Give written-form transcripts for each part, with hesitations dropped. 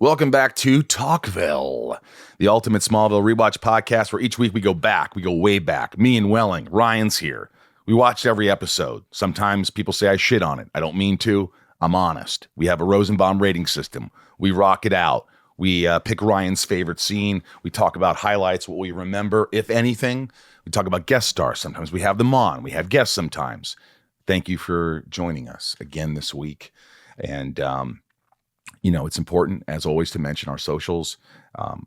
Welcome back to Talkville, the ultimate Smallville rewatch podcast where each week we go back. We go way back. Me and Welling. Ryan's here. We watched every episode. Sometimes people say I shit on it. I don't mean to. I'm honest. We have a Rosenbaum rating system. We rock it out. We pick Ryan's favorite scene. We talk about highlights, what we remember, if anything. We talk about guest stars. Sometimes we have them on. We have guests sometimes. Thank you for joining us again this week. And, it's important, as always, to mention our socials,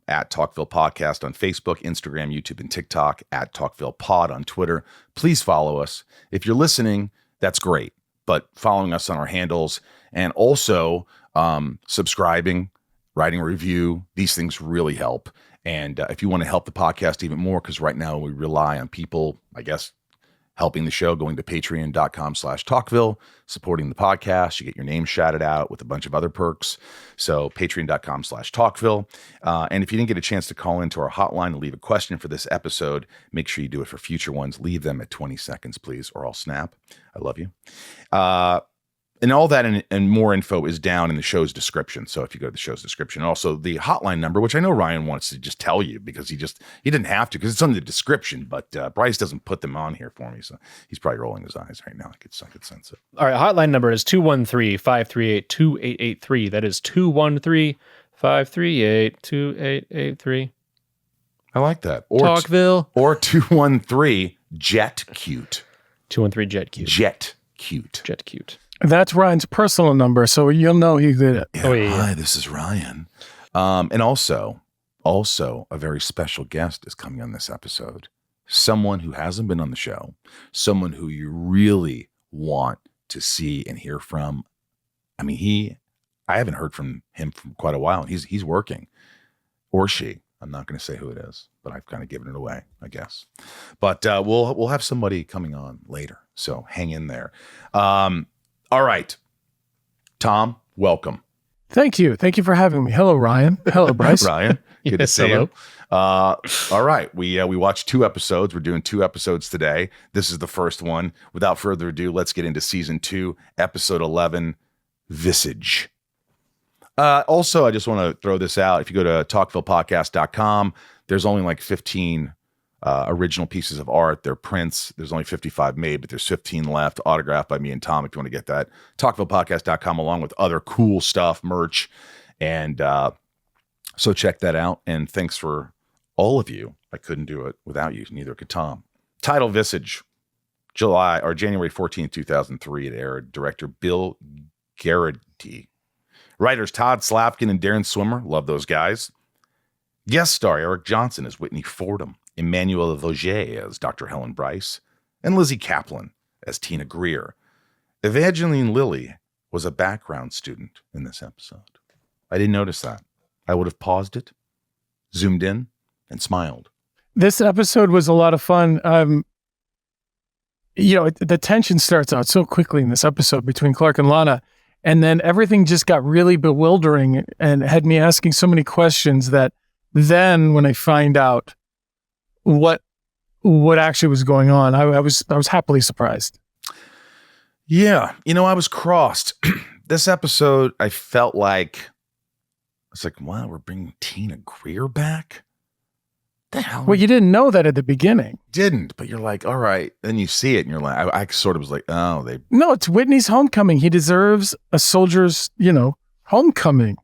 at Talkville Podcast on Facebook, Instagram, YouTube, and TikTok, at Talkville Pod on Twitter. Please follow us. If you're listening, that's great. But following us on our handles and also subscribing, writing a review, these things really help. And if you want to help the podcast even more, because right now we rely on people, I guess, helping the show, going to patreon.com/Talkville, supporting the podcast. You get your name shouted out with a bunch of other perks. So patreon.com/Talkville. And if you didn't get a chance to call into our hotline and leave a question for this episode, make sure you do it for future ones. Leave them at 20 seconds, please, or I'll snap. I love you. And all that and more info is down in the show's description. So if you go to the show's description, and also the hotline number, which I know Ryan wants to just tell you because he didn't have to because it's on the description, but Bryce doesn't put them on here for me. So he's probably rolling his eyes right now. I could sense it. All right. Hotline number is 213-538-2883. That is 213-538-2883. I like that. Or Talkville. Or 213-JET-CUTE. 213-JET-CUTE. JET-CUTE. JET-CUTE. That's Ryan's personal number, so you'll know he did it. Yeah, Hi, this is Ryan. And also, a very special guest is coming on this episode. Someone who hasn't been on the show. Someone who you really want to see and hear from. I mean, I haven't heard from him for quite a while. He's working. Or she. I'm not going to say who it is, but I've kind of given it away, I guess. But we'll have somebody coming on later, so hang in there. All right. Tom, welcome. Thank you. Thank you for having me. Hello, Ryan. Hello, Bryce. Ryan, good to see hello. you. All right. We watched 2 episodes. We're doing 2 episodes today. This is the first one. Without further ado, let's get into season 2, episode 11, Visage. Also, I just want to throw this out. If you go to talkvillepodcast.com, there's only like 15 original pieces of art. They're prints. There's only 55 made, but there's 15 left, autographed by me and Tom if you want to get that. talkvillepodcast.com along with other cool stuff, merch. And so check that out. And thanks for all of you. I couldn't do it without you. Neither could Tom. Title Visage, January 14th, 2003. It aired. Director Bill Garrity. Writers Todd Slavkin and Darren Swimmer. Love those guys. Guest star Eric Johnson as Whitney Fordham. Emmanuel Vaugier as Dr. Helen Bryce, and Lizzie Kaplan as Tina Greer. Evangeline Lilly was a background student in this episode. I didn't notice that. I would have paused it, zoomed in, and smiled. This episode was a lot of fun. The tension starts out so quickly in this episode between Clark and Lana, and then everything just got really bewildering and had me asking so many questions that then when I find out what actually was going on, I was happily surprised. Yeah, I was crossed. This episode, I felt like it's like, wow, we're bringing Tina Greer back. The hell? Well, you didn't know that at the beginning. Didn't, but you're like, all right. Then you see it, and you're like, I sort of was like, oh, they. No, it's Whitney's homecoming. He deserves a soldier's, homecoming,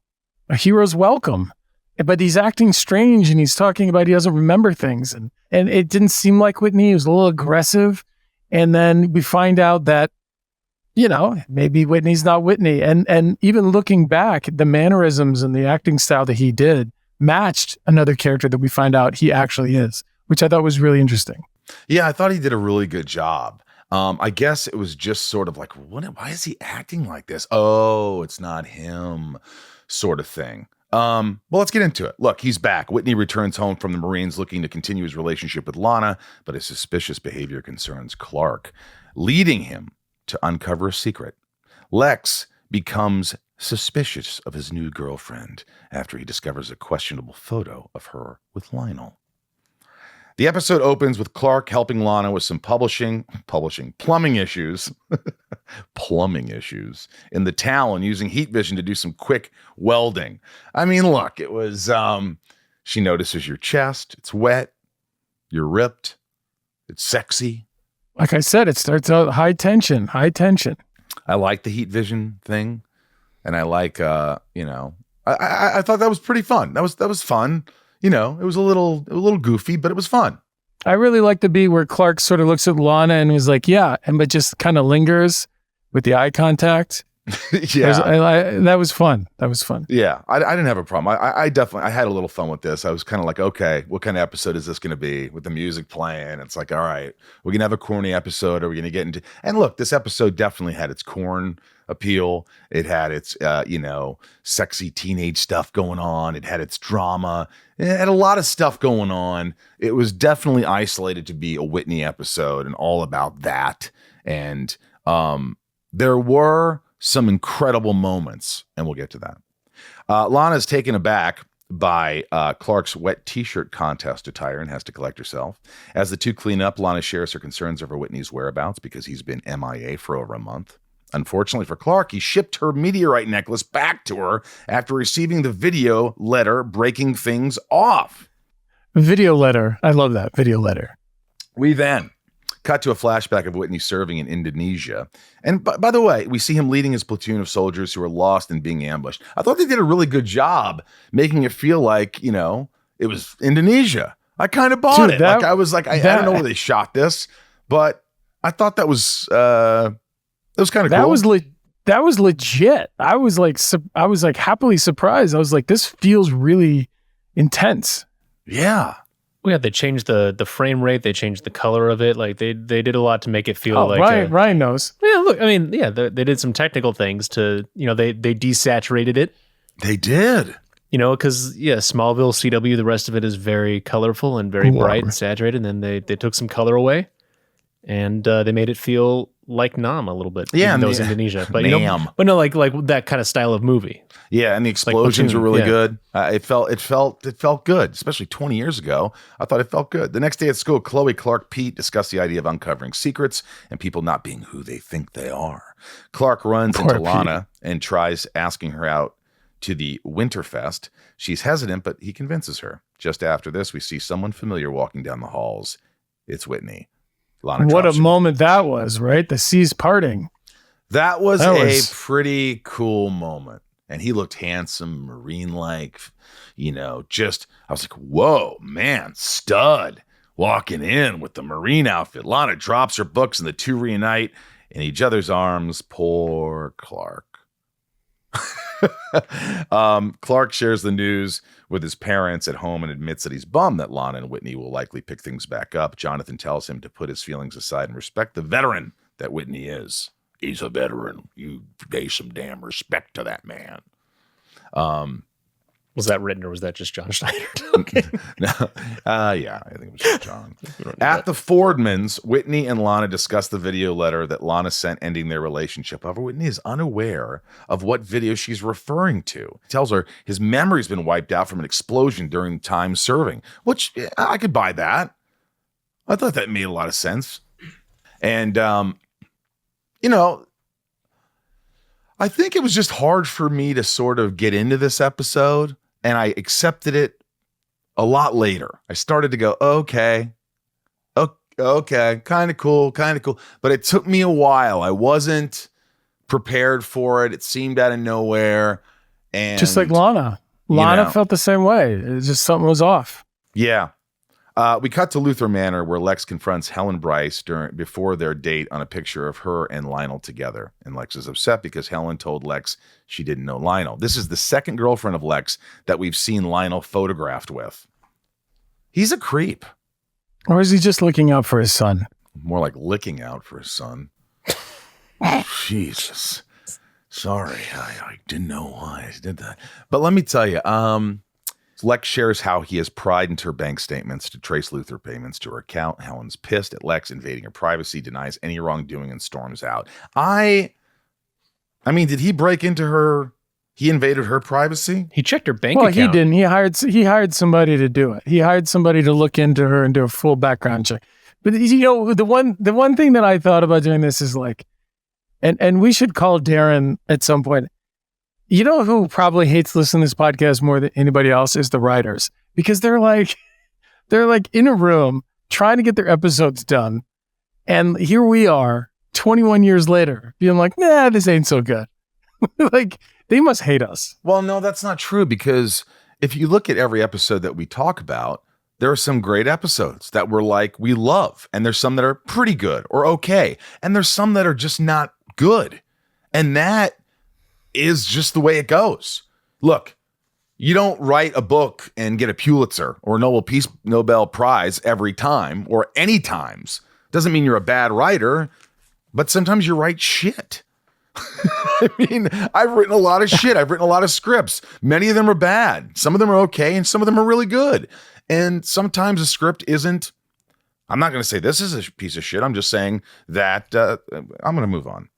a hero's welcome. But he's acting strange, and he's talking about he doesn't remember things. And it didn't seem like Whitney. He was a little aggressive. And then we find out that, maybe Whitney's not Whitney. And even looking back, the mannerisms and the acting style that he did matched another character that we find out he actually is, which I thought was really interesting. Yeah, I thought he did a really good job. I guess it was just sort of like, why is he acting like this? Oh, it's not him sort of thing. Well, let's get into it. Look, he's back. Whitney returns home from the Marines looking to continue his relationship with Lana, but his suspicious behavior concerns Clark, leading him to uncover a secret. Lex becomes suspicious of his new girlfriend after he discovers a questionable photo of her with Lionel. The episode opens with Clark helping Lana with some plumbing issues. plumbing issues in the town using heat vision to do some quick welding. I mean, look, it was, she notices your chest. It's wet. You're ripped. It's sexy. Like I said, it starts out high tension. I like the heat vision thing. And I like, I thought that was pretty fun. That was fun. It was a little goofy, but it was fun. I really like the beat where Clark sort of looks at Lana and was like, yeah, but just kind of lingers with the eye contact. Yeah. That was fun. Yeah. I didn't have a problem. I had a little fun with this. I was kind of like, okay, what kind of episode is this going to be with the music playing? It's like, all right, we're going to have a corny episode. Are we going to get into, and look, this episode definitely had its corn appeal. It had its, sexy teenage stuff going on. It had its drama. It had a lot of stuff going on. It was definitely isolated to be a Whitney episode and all about that. And there were some incredible moments, and we'll get to that. Lana's taken aback by Clark's wet t-shirt contest attire and has to collect herself. As the two clean up, Lana shares her concerns over Whitney's whereabouts because he's been MIA for over a month. Unfortunately for Clark, he shipped her meteorite necklace back to her after receiving the video letter breaking things off. Video letter. I love that. Video letter. We then cut to a flashback of Whitney serving in Indonesia. And by the way, we see him leading his platoon of soldiers who are lost and being ambushed. I thought they did a really good job making it feel like, it was Indonesia. I kind of bought it. I don't know where they shot this, but I thought that was kind of cool. That was legit. I was like happily surprised. I was like, this feels really intense. Yeah. Well, yeah, they changed the frame rate. They changed the color of it. Like they did a lot to make it feel like Ryan knows. Yeah, look, I mean, yeah, they did some technical things to, they desaturated it. They did. Because Smallville, CW, the rest of it is very colorful and very bright and saturated. And then they took some color away, and they made it feel like Nam a little bit. Yeah, even though it was Indonesia, but Nam. But no, like that kind of style of movie. Yeah, and the explosions were really good. It felt good, especially 20 years ago. I thought it felt good. The next day at school, Chloe, Clark, Pete discuss the idea of uncovering secrets and people not being who they think they are. Clark runs into Lana and tries asking her out to the Winterfest. She's hesitant, but he convinces her. Just after this, we see someone familiar walking down the halls. It's Whitney. Lana what a moment that was, right? The seas parting. That was a pretty cool moment. And he looked handsome, Marine-like, I was like, whoa, man, stud, walking in with the Marine outfit. Lana drops her books and the two reunite in each other's arms. Poor Clark. Clark shares the news with his parents at home and admits that he's bummed that Lana and Whitney will likely pick things back up. Jonathan tells him to put his feelings aside and respect the veteran that Whitney is. He's a veteran. You pay some damn respect to that man. Was that written or was that just John Schneider? Okay. Yeah, I think it was just John. At the Fordmans, Whitney and Lana discuss the video letter that Lana sent ending their relationship. However, Whitney is unaware of what video she's referring to. He tells her his memory's been wiped out from an explosion during time serving, which I could buy that. I thought that made a lot of sense. And, I think it was just hard for me to sort of get into this episode, and I accepted it a lot later. I started to go, okay, kind of cool. But it took me a while. I wasn't prepared for it. It seemed out of nowhere. And just like Lana. Lana felt the same way. It was just something was off. Yeah. We cut to Luther Manor where Lex confronts Helen Bryce before their date on a picture of her and Lionel together. And Lex is upset because Helen told Lex she didn't know Lionel. This is the second girlfriend of Lex that we've seen Lionel photographed with. He's a creep. Or is he just looking out for his son? More like licking out for his son. Jesus. Sorry, I didn't know why I did that. But let me tell you, Lex shares how he has pried into her bank statements to trace Luther payments to her account. Helen's pissed at Lex invading her privacy, denies any wrongdoing, and storms out. I mean, did he break into her? He invaded her privacy? He checked her bank account. Well, he didn't. He hired somebody to do it. He hired somebody to look into her and do a full background check. But the one thing that I thought about doing this is like, And we should call Darren at some point. You know who probably hates listening to this podcast more than anybody else is the writers, because they're like in a room trying to get their episodes done. And here we are 21 years later being like, nah, this ain't so good. Like, they must hate us. Well, no, that's not true, because if you look at every episode that we talk about, there are some great episodes that we're like, we love. And there's some that are pretty good or okay. And there's some that are just not good. And that is just the way it goes. Look, you don't write a book and get a Pulitzer or Nobel Prize every time or any times. Doesn't mean you're a bad writer, but sometimes you write shit. I mean, I've written a lot of shit. I've written a lot of scripts. Many of them are bad. Some of them are okay, and some of them are really good. And sometimes a script isn't. I'm not going to say this is a piece of shit. I'm just saying that I'm going to move on.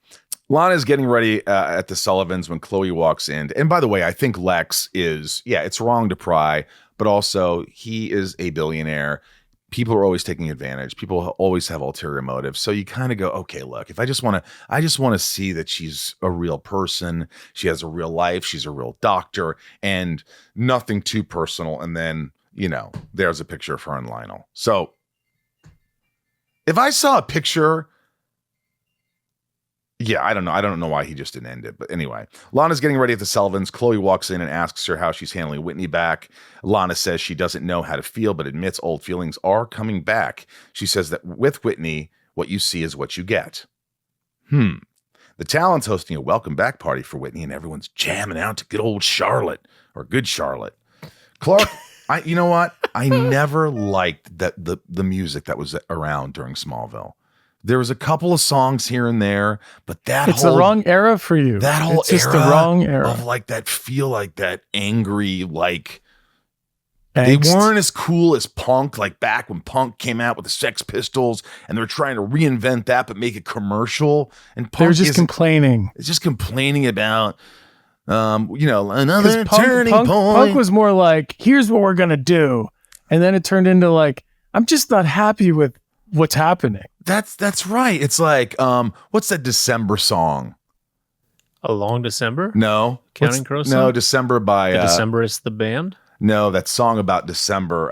Lana is getting ready at the Sullivans when Chloe walks in. And by the way, I think Lex is, it's wrong to pry, but also he is a billionaire. People are always taking advantage. People always have ulterior motives. So you kind of go, okay, look, if I just want to see that she's a real person. She has a real life. She's a real doctor, and nothing too personal. And then, there's a picture of her and Lionel. So if I saw a picture, I don't know. I don't know why he just didn't end it. But anyway, Lana's getting ready at the Sullivans. Chloe walks in and asks her how she's handling Whitney back. Lana says she doesn't know how to feel, but admits old feelings are coming back. She says that with Whitney, what you see is what you get. The talent's hosting a welcome back party for Whitney, and everyone's jamming out to good old Charlotte, or good Charlotte. Clark, you know what? I never liked the music that was around during Smallville. There was a couple of songs here and there, but it's the wrong era for you. That whole it's just era the wrong era of like that feel like that angry, like angst. They weren't as cool as punk, like back when punk came out with the Sex Pistols, and they were trying to reinvent that but make it commercial. And punk they're just complaining. It's just complaining about another turning point. Punk was more like, here's what we're gonna do, and then it turned into like, I'm just not happy with what's happening. That's right. It's like, what's that December song? A Long December? No. Counting Crows? No, December by The Decemberists, the band? No, that song about December,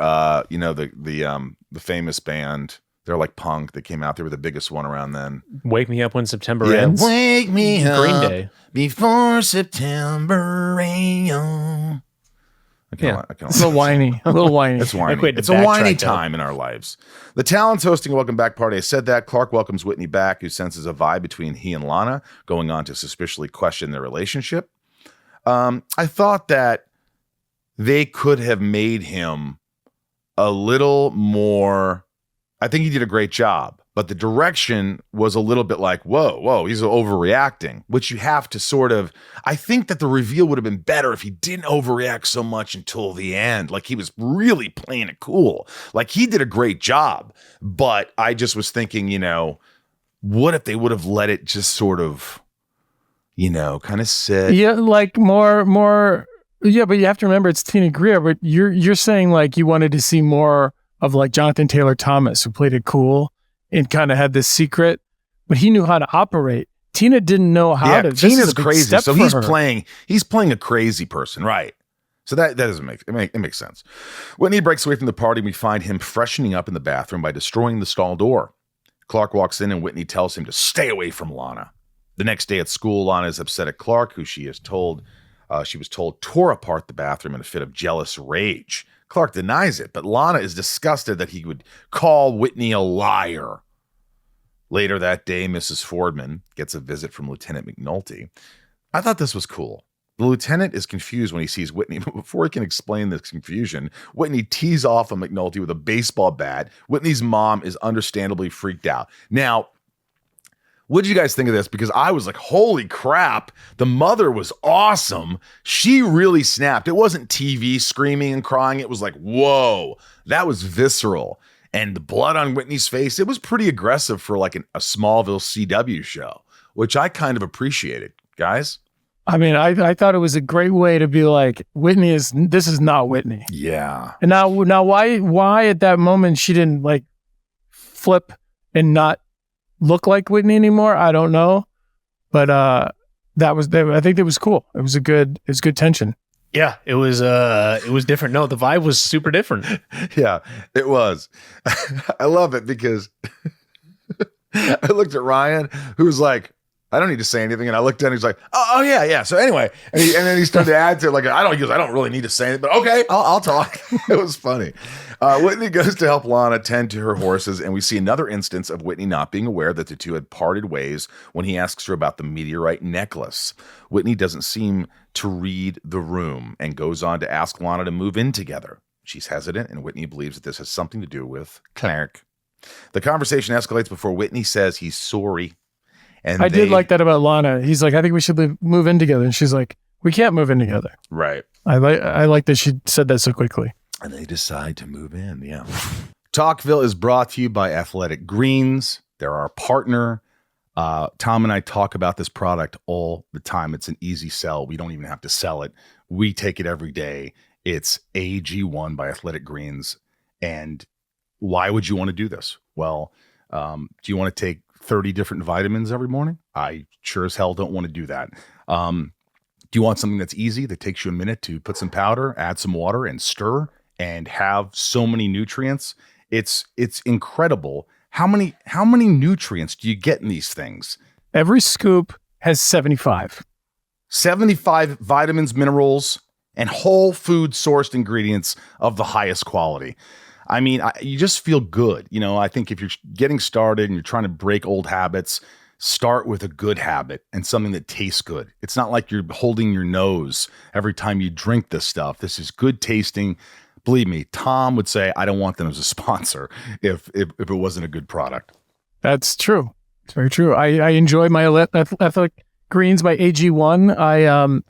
the famous band. They're like punk. They came out. They were the biggest one around then. Wake Me Up When September Ends? Wake me Green up Day. Before September rains. It's a little whiny. It's whiny. It's a whiny time in our lives. The talent's hosting a welcome back party. I said that. Clark welcomes Whitney back, who senses a vibe between he and Lana, going on to suspiciously question their relationship. I thought that they could have made him a little more. I think he did a great job, but the direction was a little bit like, whoa, he's overreacting, which you have to sort of, I think that the reveal would have been better if he didn't overreact so much until the end. Like he was really playing it cool. Like he did a great job, but I just was thinking, what if they would have let it just sort of, kind of sit. Yeah, like more. Yeah, but you have to remember it's Tina Greer, but you're saying like you wanted to see more of like Jonathan Taylor Thomas, who played it cool and kind of had this secret, but he knew how to operate. Tina didn't know how to. Tina's crazy, so he's playing a crazy person, right? So that doesn't make it makes sense. Whitney breaks away from the party, and we find him freshening up in the bathroom by destroying the stall door. Clark walks in, and Whitney tells him to stay away from Lana. The next day at school, Lana is upset at Clark, who she was told tore apart the bathroom in a fit of jealous rage. Clark denies it, but Lana is disgusted that he would call Whitney a liar. Later that day, Mrs. Fordham gets a visit from Lieutenant McNulty. I thought this was cool. The lieutenant is confused when he sees Whitney, but before he can explain this confusion, Whitney tees off on McNulty with a baseball bat. Whitney's mom is understandably freaked out. Now, what did you guys think of this? Because I was like, holy crap, the mother was awesome. She really snapped. It wasn't TV screaming and crying. It was like, whoa, that was visceral. And the blood on Whitney's face, it was pretty aggressive for like a Smallville CW show, which I kind of appreciated, guys. I mean, I thought it was a great way to be like, this is not Whitney. Yeah. And now why at that moment she didn't like flip and not look like Whitney anymore? I don't know. But I think it was cool. It was good tension. Yeah, it was different. No, the vibe was super different. Yeah, it was. I love it because I looked at Ryan, who was like, I don't need to say anything. And I looked down and he's like, oh yeah. So anyway, and then he started to add to it, like, I don't really need to say it, but okay, I'll talk. It was funny. Whitney goes to help Lana tend to her horses, and we see another instance of Whitney not being aware that the two had parted ways when he asks her about the meteorite necklace. Whitney doesn't seem to read the room and goes on to ask Lana to move in together. She's hesitant, and Whitney believes that this has something to do with Clark. The conversation escalates before Whitney says he's sorry. And I did like that about Lana. He's like, I think we should move in together. And she's like, we can't move in together. Right. I like that she said that so quickly. And they decide to move in. Yeah. Talkville is brought to you by Athletic Greens. They're our partner. Tom and I talk about this product all the time. It's an easy sell. We don't even have to sell it. We take it every day. It's AG1 by Athletic Greens. And why would you want to do this? Well, do you want to take 30 different vitamins every morning? I sure as hell don't want to do that. Do you want something that's easy, that takes you a minute to put some powder, add some water, and stir, and have so many nutrients? It's incredible. How many nutrients do you get in these things? Every scoop has 75. 75 vitamins, minerals, and whole food sourced ingredients of the highest quality. I mean, you just feel good. You know, I think if you're getting started and you're trying to break old habits, start with a good habit and something that tastes good. It's not like you're holding your nose every time you drink this stuff. This is good tasting. Believe me, Tom would say, I don't want them as a sponsor if it wasn't a good product. That's true. It's very true. I enjoy my Athletic Greens by AG1.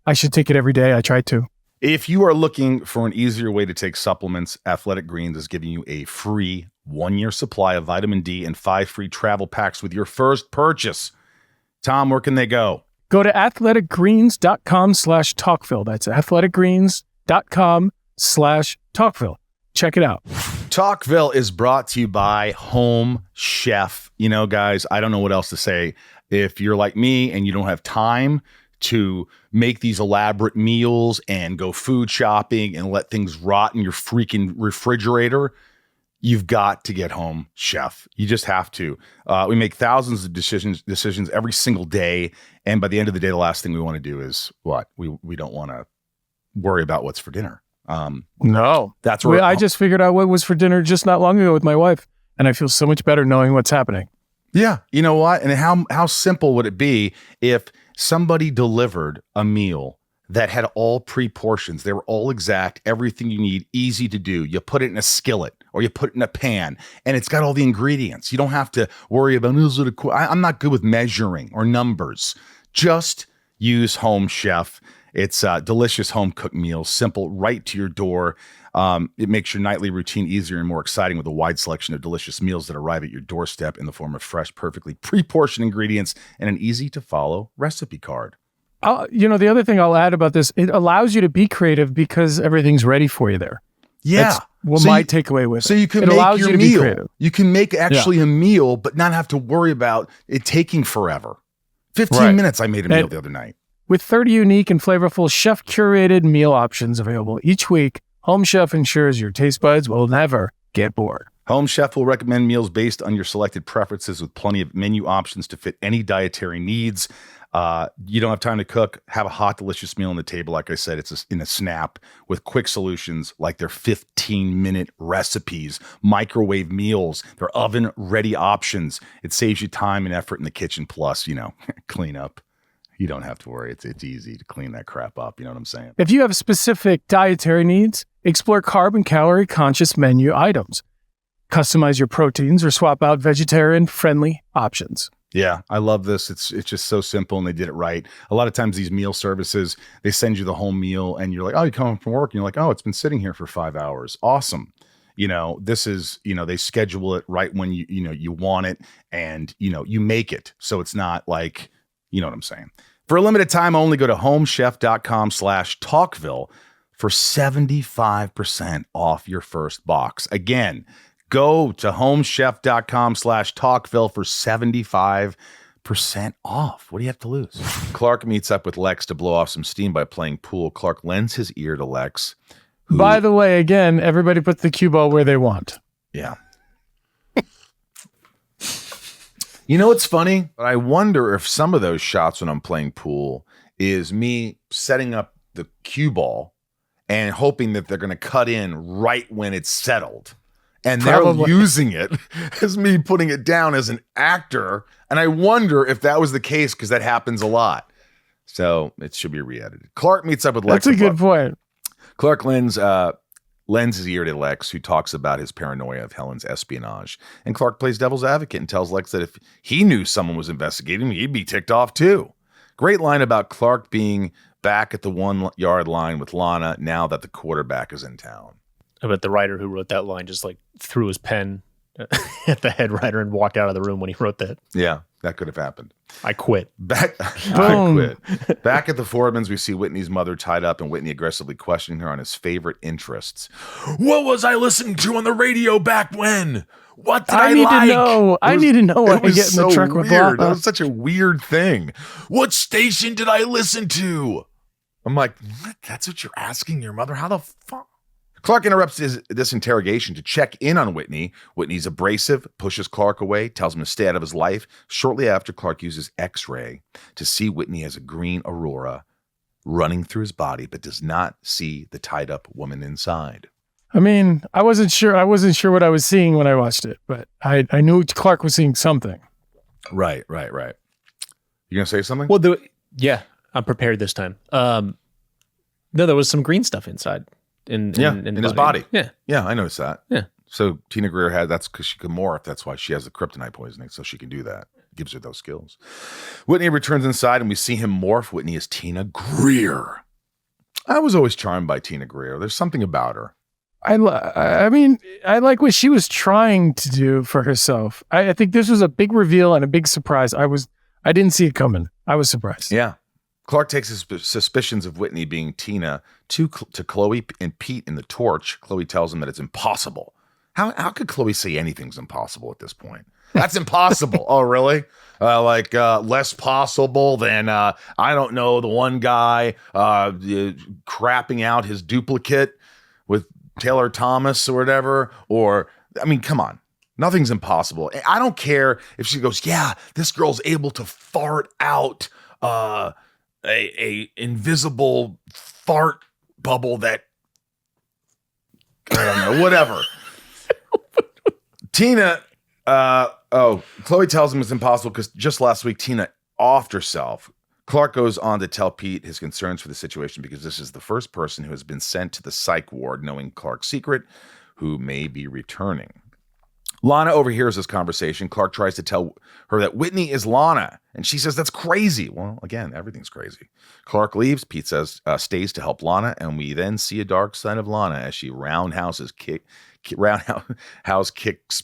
I should take it every day. I try to. If you are looking for an easier way to take supplements, Athletic Greens is giving you a free 1-year supply of vitamin D and 5 free travel packs with your first purchase. Tom, where can they go? Go to athleticgreens.com/talkville. That's athleticgreens.com/talkville. Check it out. Talkville is brought to you by Home Chef. You know, guys, I don't know what else to say. If you're like me and you don't have time to make these elaborate meals and go food shopping and let things rot in your freaking refrigerator, you've got to get Home Chef. You just have to. We make thousands of decisions every single day. And by the end of the day, the last thing we want to do is what? We don't want to worry about what's for dinner. No. That's where I just figured out what was for dinner just not long ago with my wife. And I feel so much better knowing what's happening. Yeah. You know what? And how simple would it be if somebody delivered a meal that had all pre-portions? They were all exact, everything you need, easy to do. You put it in a skillet or you put it in a pan and it's got all the ingredients. You don't have to worry about, I'm not good with measuring or numbers. Just use Home Chef. It's delicious home cooked meals, simple, right to your door. It makes your nightly routine easier and more exciting with a wide selection of delicious meals that arrive at your doorstep in the form of fresh, perfectly pre-portioned ingredients and an easy-to-follow recipe card. The other thing I'll add about this, it allows you to be creative because everything's ready for you there. Yeah. That's my takeaway with it. So you can make your meal. You can make actually a meal, but not have to worry about it taking forever. 15 minutes I made a meal the other night. With 30 unique and flavorful chef-curated meal options available each week, Home Chef ensures your taste buds will never get bored. Home Chef will recommend meals based on your selected preferences with plenty of menu options to fit any dietary needs. You don't have time to cook, have a hot, delicious meal on the table. Like I said, it's in a snap with quick solutions like their 15-minute recipes, microwave meals, their oven-ready options. It saves you time and effort in the kitchen, plus, clean up. You don't have to worry. It's easy to clean that crap up. You know what I'm saying? If you have specific dietary needs, explore carb and calorie conscious menu items. Customize your proteins or swap out vegetarian-friendly options. Yeah, I love this. It's just so simple, and they did it right. A lot of times these meal services, they send you the home meal, and you're like, oh, you come home from work, and you're like, oh, it's been sitting here for 5 hours. Awesome. This is, they schedule it right when you want it, and, you make it. So it's not like, you know what I'm saying? For a limited time only, go to homechef.com/talkville for 75% off your first box. Again, go to homechef.com/talkville for 75% percent off. What do you have to lose? Clark meets up with Lex to blow off some steam by playing pool. Clark lends his ear to Lex. By the way, again, everybody puts the cue ball where they want. Yeah. You know what's funny? I wonder if some of those shots when I'm playing pool is me setting up the cue ball and hoping that they're going to cut in right when it's settled. And Probably. they're using it as me putting it down as an actor. And I wonder if that was the case because that happens a lot. So it should be re-edited. Clark meets up with Lex. That's a good point. Clark lends his ear to Lex, who talks about his paranoia of Helen's espionage. And Clark plays devil's advocate and tells Lex that if he knew someone was investigating him, he'd be ticked off too. Great line about Clark being back at the 1 yard line with Lana now that the quarterback is in town. I bet the writer who wrote that line just like threw his pen at the head writer and walked out of the room when he wrote that. Yeah, that could have happened. I quit. I quit. Back at the Fordhams, we see Whitney's mother tied up and Whitney aggressively questioning her on his favorite interests. What was I listening to on the radio back when? What did I need like? to know. I need to know when I get in the truck with weird. That Lana. was such a weird thing. What station did I listen to? I'm like, what? That's what you're asking your mother? How the fuck? Clark interrupts this interrogation to check in on Whitney. Whitney's abrasive, pushes Clark away, tells him to stay out of his life. Shortly after, Clark uses X-ray to see Whitney as a green aurora running through his body, but does not see the tied-up woman inside. I mean, I wasn't sure what I was seeing when I watched it, but I knew Clark was seeing something. Right. You gonna say something? Well, yeah, I'm prepared this time. No, there was some green stuff inside. In his body. Yeah, I noticed that. Yeah. So Tina Greer that's because she can morph. That's why she has the kryptonite poisoning, so she can do that. Gives her those skills. Whitney returns inside, and we see him morph. Whitney is Tina Greer. I was always charmed by Tina Greer. There's something about her. I mean, I like what she was trying to do for herself. I think this was a big reveal and a big surprise. I didn't see it coming. I was surprised. Yeah. Clark takes his suspicions of Whitney being Tina to Chloe and Pete in the Torch. Chloe tells him that it's impossible. How could Chloe say anything's impossible at this point? That's impossible. Oh, really? Less possible than, I don't know, the one guy crapping out his duplicate with Taylor Thomas or whatever. Or, I mean, come on. Nothing's impossible. I don't care if she goes, yeah, this girl's able to fart out a invisible fart bubble that I don't know, whatever. Tina, Chloe tells him it's impossible because just last week Tina offed herself. Clark goes on to tell Pete his concerns for the situation because this is the first person who has been sent to the psych ward knowing Clark's secret who may be returning. Lana overhears this conversation. Clark tries to tell her that Whitney is Lana, and she says that's crazy. Well, again, everything's crazy. Clark leaves. Pete stays to help Lana, and we then see a dark side of Lana as she roundhouse kicks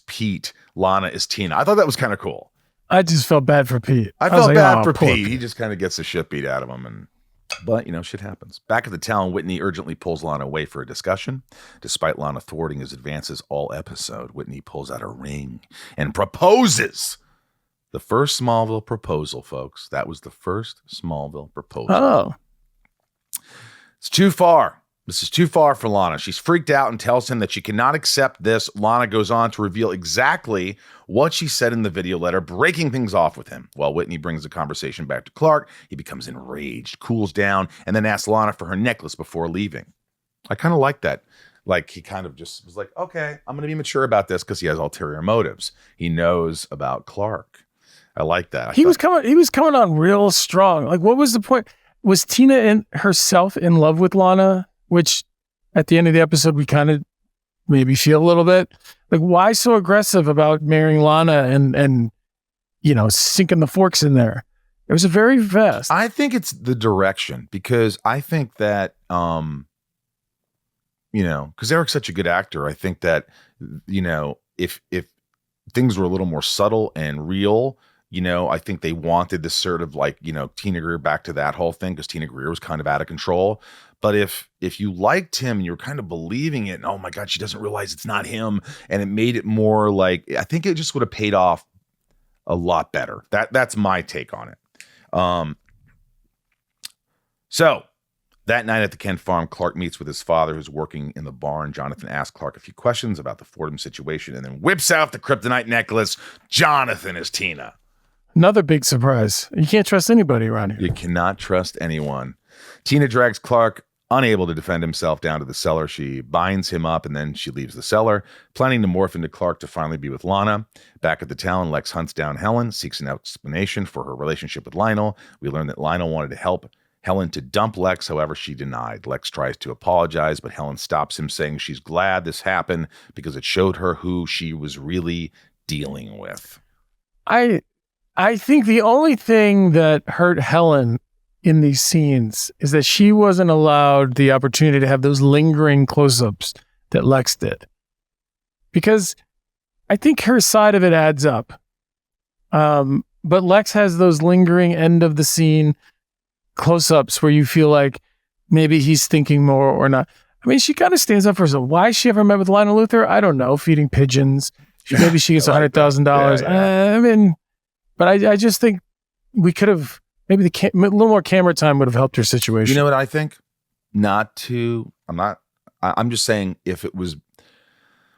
Pete. Lana is Tina. I thought that was kind of cool. I just felt bad for Pete. I felt bad for Pete. He just kind of gets the shit beat out of him, but, shit happens. Back at the town, Whitney urgently pulls Lana away for a discussion. Despite Lana thwarting his advances all episode, Whitney pulls out a ring and proposes. The first Smallville proposal, folks. That was the first Smallville proposal. Oh. It's too far. This is too far for Lana. She's freaked out and tells him that she cannot accept this. Lana goes on to reveal exactly what she said in the video letter, breaking things off with him. While Whitney brings the conversation back to Clark, he becomes enraged, cools down, and then asks Lana for her necklace before leaving. I kind of like that. Like, he kind of just was like, okay, I'm going to be mature about this because he has ulterior motives. He knows about Clark. I like that. He was coming on real strong. Like, what was the point? Was Tina herself in love with Lana? Which at the end of the episode, we kind of maybe feel a little bit like, why so aggressive about marrying Lana and sinking the forks in there? It was a very fast. I think it's the direction because I think that, because Eric's such a good actor. I think that, if things were a little more subtle and real, I think they wanted this sort of Tina Greer back to that whole thing because Tina Greer was kind of out of control. But if you liked him and you were kind of believing it, and oh my God, she doesn't realize it's not him, and it made it more like, I think it just would have paid off a lot better. That's my take on it. So that night at the Kent farm, Clark meets with his father, who's working in the barn. Jonathan asks Clark a few questions about the Fordham situation and then whips out the kryptonite necklace. Jonathan is Tina. Another big surprise. You can't trust anybody around here. You cannot trust anyone. Tina drags Clark, unable to defend himself, down to the cellar. She binds him up and then she leaves the cellar, planning to morph into Clark to finally be with Lana. Back at the town, Lex hunts down Helen, seeks an explanation for her relationship with Lionel. We learn that Lionel wanted to help Helen to dump Lex, however, she denied. Lex tries to apologize, but Helen stops him, saying she's glad this happened because it showed her who she was really dealing with. I think the only thing that hurt Helen in these scenes is that she wasn't allowed the opportunity to have those lingering close-ups that Lex did. Because I think her side of it adds up. But Lex has those lingering end of the scene close-ups where you feel like maybe he's thinking more or not. I mean, she kind of stands up for herself. Why she ever met with Lionel Luthor? I don't know. Feeding pigeons. Maybe she gets $100,000. I mean, but I just think we could have, maybe a little more camera time would have helped her situation. You know what I think? I'm just saying if it was,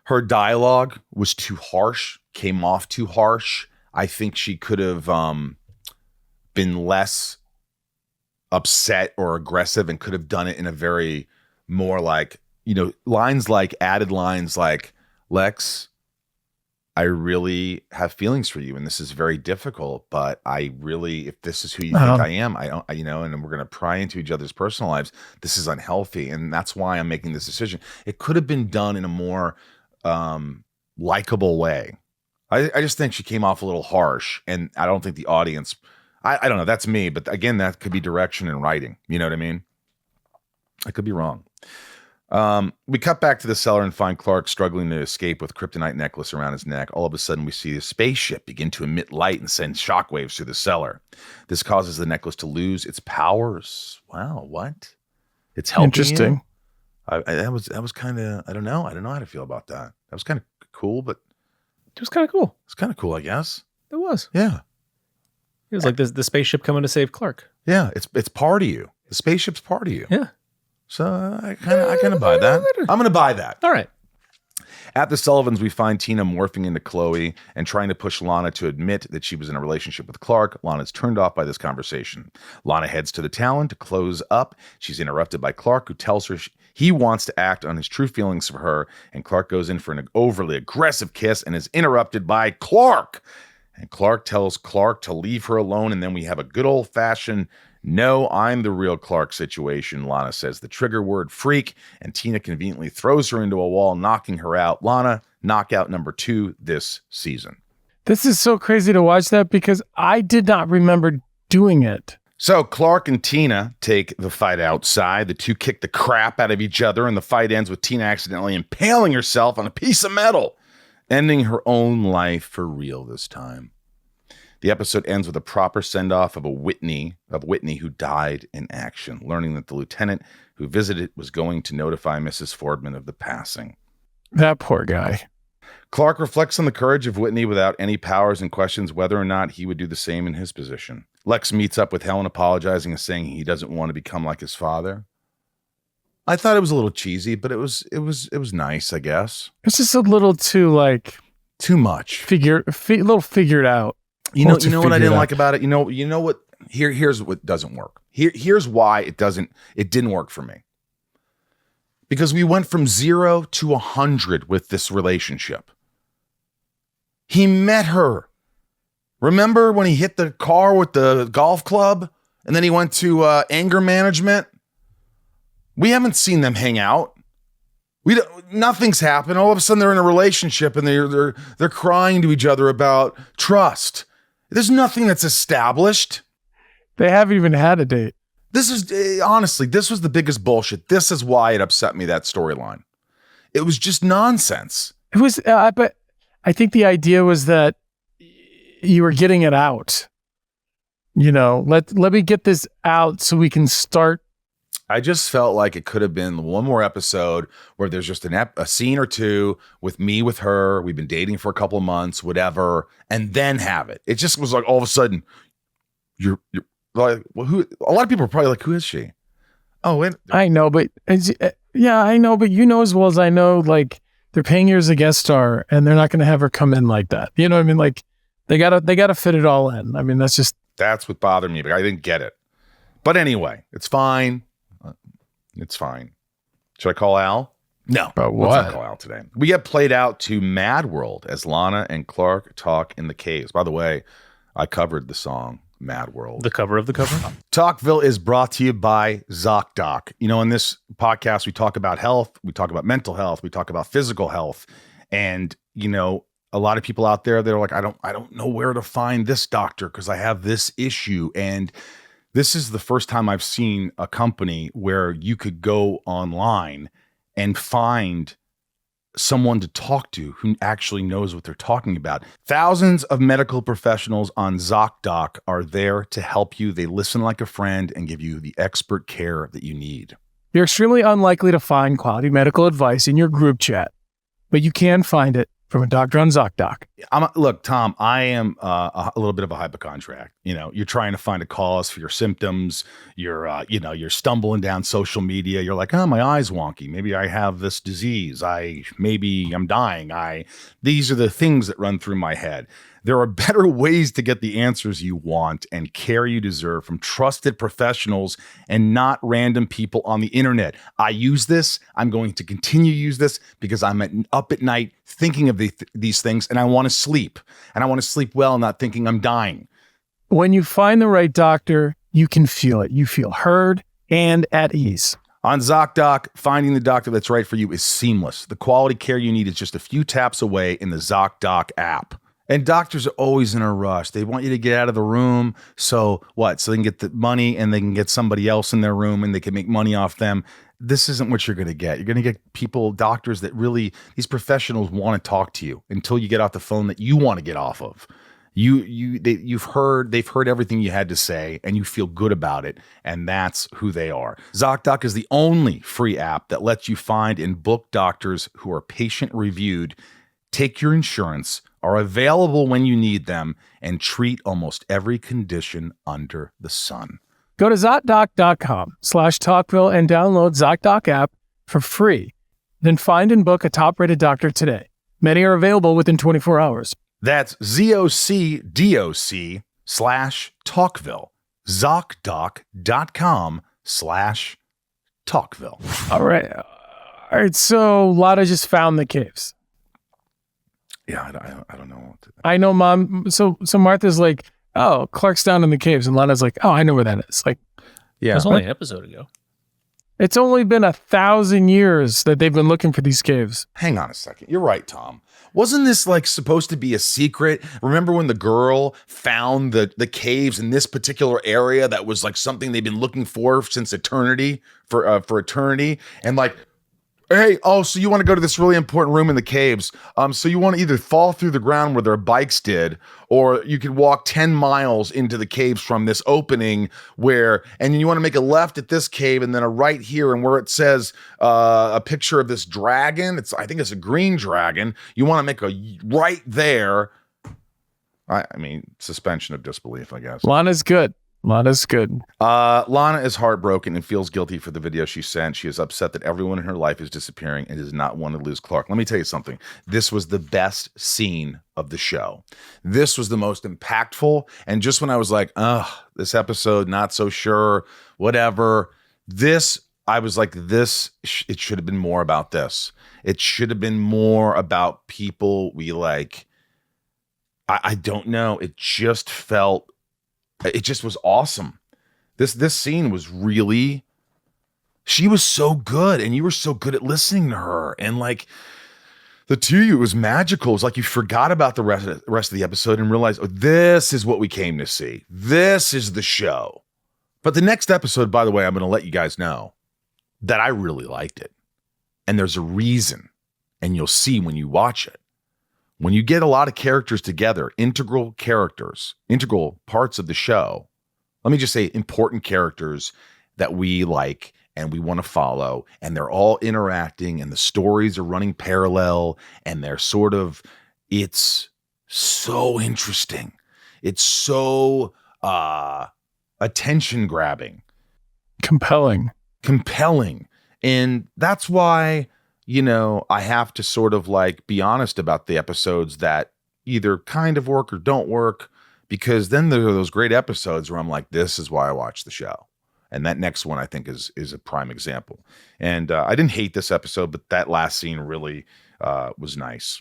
her dialogue was too harsh, came off too harsh, I think she could have been less upset or aggressive and could have done it in a very more like, added lines like, Lex, I really have feelings for you, and this is very difficult, but I really, if this is who you think I am, and we're going to pry into each other's personal lives, this is unhealthy, and that's why I'm making this decision. It could have been done in a more likable way. I just think she came off a little harsh, and I don't think the audience, I don't know, that's me, but again, that could be direction and writing. You know what I mean? I could be wrong. We cut back to the cellar and find Clark struggling to escape with kryptonite necklace around his neck. All of a sudden, we see the spaceship begin to emit light and send shockwaves through the cellar. This causes the necklace to lose its powers. Wow, what? It's helping. Interesting. That was kind of, I don't know how to feel about that. That was kind of cool, but it was kind of cool. It's kind of cool, I guess. It was. Yeah. It was like the spaceship coming to save Clark. Yeah, it's part of you. The spaceship's part of you. Yeah. So I kind of buy that. I'm going to buy that. All right. At the Sullivans, we find Tina morphing into Chloe and trying to push Lana to admit that she was in a relationship with Clark. Lana's turned off by this conversation. Lana heads to the town to close up. She's interrupted by Clark, who tells her he wants to act on his true feelings for her, and Clark goes in for an overly aggressive kiss and is interrupted by Clark. And Clark tells Clark to leave her alone, and then we have a good old-fashioned "no, I'm the real Clark" situation. Lana says the trigger word freak, and Tina conveniently throws her into a wall, knocking her out. Lana, knockout number 2 this season. This is so crazy to watch that because I did not remember doing it. So Clark and Tina take the fight outside. The two kick the crap out of each other, and the fight ends with Tina accidentally impaling herself on a piece of metal, ending her own life for real this time. The episode ends with a proper send-off of Whitney who died in action, learning that the lieutenant who visited was going to notify Mrs. Fordham of the passing. That poor guy. Clark reflects on the courage of Whitney without any powers and questions whether or not he would do the same in his position. Lex meets up with Helen, apologizing and saying he doesn't want to become like his father. I thought it was a little cheesy, but it was nice, I guess. It's just a little too too much. A little figured out. You know what I didn't like about it? You know what? Here's what doesn't work. Here's why it didn't work for me. Because we went from 0 to 100 with this relationship. He met her. Remember when he hit the car with the golf club and then he went to anger management? We haven't seen them hang out. Nothing's happened. All of a sudden they're in a relationship and they're crying to each other about trust. There's nothing that's established. They haven't even had a date. This is honestly, this was the biggest bullshit. This is why it upset me, that storyline. It was just nonsense. It was, but I think the idea was that you were getting it out. Let me get this out so we can start I just felt like it could have been one more episode where there's just a scene or two with me with her. We've been dating for a couple of months, whatever, and then have it. It just was like all of a sudden, you're like, well, who? A lot of people are probably like, who is she? Oh, wait. I know, but I know, but you know as well as I know, like they're paying her as a guest star, and they're not going to have her come in like that. You know what I mean? Like they gotta fit it all in. I mean, that's what bothered me. But I didn't get it. But anyway, it's fine. It's fine. Should I call Al? No. But what? Let's not call Al today. We get played out to Mad World as Lana and Clark talk in the caves. By the way, I covered the song Mad World. The cover of the cover? Talkville is brought to you by ZocDoc. You know, in this podcast, we talk about health. We talk about mental health. We talk about physical health. And, you know, a lot of people out there, they're like, I don't know where to find this doctor because I have this issue. And this is the first time I've seen a company where you could go online and find someone to talk to who actually knows what they're talking about. Thousands of medical professionals on ZocDoc are there to help you. They listen like a friend and give you the expert care that you need. You're extremely unlikely to find quality medical advice in your group chat, but you can find it from a doctor on ZocDoc. Look, Tom, I am a little bit of a hypochondriac. You know, you're trying to find a cause for your symptoms. You're stumbling down social media. You're like, oh, my eye's wonky. Maybe I have this disease. Maybe I'm dying. These are the things that run through my head. There are better ways to get the answers you want and care you deserve from trusted professionals and not random people on the internet. I use this. I'm going to continue to use this because I'm up at night thinking of these things, and I want to sleep. And I want to sleep well, not thinking I'm dying. When you find the right doctor, you can feel it. You feel heard and at ease. On ZocDoc, finding the doctor that's right for you is seamless. The quality care you need is just a few taps away in the ZocDoc app. And doctors are always in a rush. They want you to get out of the room. So what? So they can get the money and they can get somebody else in their room and they can make money off them. This isn't what you're going to get. You're going to get doctors that really, these professionals want to talk to you until you get off the phone that you want to get off of. They've heard everything you had to say and you feel good about it. And that's who they are. ZocDoc is the only free app that lets you find and book doctors who are patient reviewed, take your insurance, are available when you need them, and treat almost every condition under the sun. Go to ZocDoc.com/Talkville and download ZocDoc app for free. Then find and book a top-rated doctor today. Many are available within 24 hours. That's ZocDoc/Talkville. ZocDoc.com/Talkville. All right. So Lana just found the caves. Yeah, I don't know. I know, Mom. So Martha's like, oh, Clark's down in the caves. And Lana's like, oh, I know where that is. Like, yeah, it was only an episode ago. It's only been 1,000 years that they've been looking for these caves. Hang on a second. You're right, Tom. Wasn't this like supposed to be a secret? Remember when the girl found the caves in this particular area that was like something they've been looking for since eternity, for eternity? And like, hey, so you want to go to this really important room in the caves. So you want to either fall through the ground where their bikes did, or you could walk 10 miles into the caves from this opening and you want to make a left at this cave and then a right here, and where it says a picture of this dragon. I think it's a green dragon. You want to make a right there. I mean, suspension of disbelief, I guess. Lana's good. Lana's good. Lana is heartbroken and feels guilty for the video she sent. She is upset that everyone in her life is disappearing and does not want to lose Clark. Let me tell you something. This was the best scene of the show. This was the most impactful. And just when I was like, this episode, not so sure, whatever. I was like, it should have been more about this. It should have been more about people we like. I don't know. It just was awesome. This scene was really, she was so good and you were so good at listening to her. And like the two of you, it was magical. It was like you forgot about the rest of the episode and realized, this is what we came to see. This is the show. But the next episode, by the way, I'm going to let you guys know that I really liked it. And there's a reason. And you'll see when you watch it. When you get a lot of characters together, integral parts of the show, let me just say important characters that we like and we want to follow, and they're all interacting, and the stories are running parallel, and they're it's so interesting. It's so attention grabbing, compelling. And that's why, I have to sort of like be honest about the episodes that either kind of work or don't work, because then there are those great episodes where I'm like, this is why I watch the show. And that next one I think is a prime example. And I didn't hate this episode, but that last scene really was nice.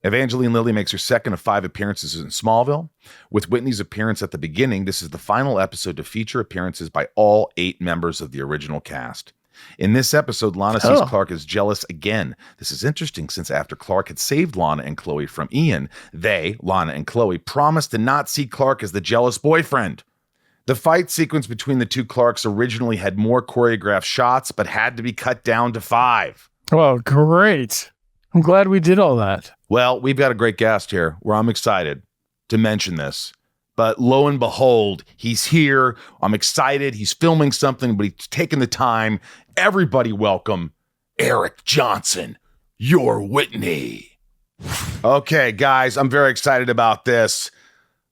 Evangeline Lilly makes her second of 5 appearances in Smallville. With Whitney's appearance at the beginning, this is the final episode to feature appearances by all 8 members of the original cast. In this episode, Lana sees Clark as jealous again. This is interesting since after Clark had saved Lana and Chloe from Ian, Lana and Chloe, promised to not see Clark as the jealous boyfriend. The fight sequence between the two Clarks originally had more choreographed shots, but had to be cut down to 5. Well, great. I'm glad we did all that. Well, we've got a great guest here where I'm excited to mention this. But lo and behold, he's here. I'm excited. He's filming something, but he's taking the time. Everybody welcome Eric Johnson, your Whitney. Okay, guys, I'm very excited about this.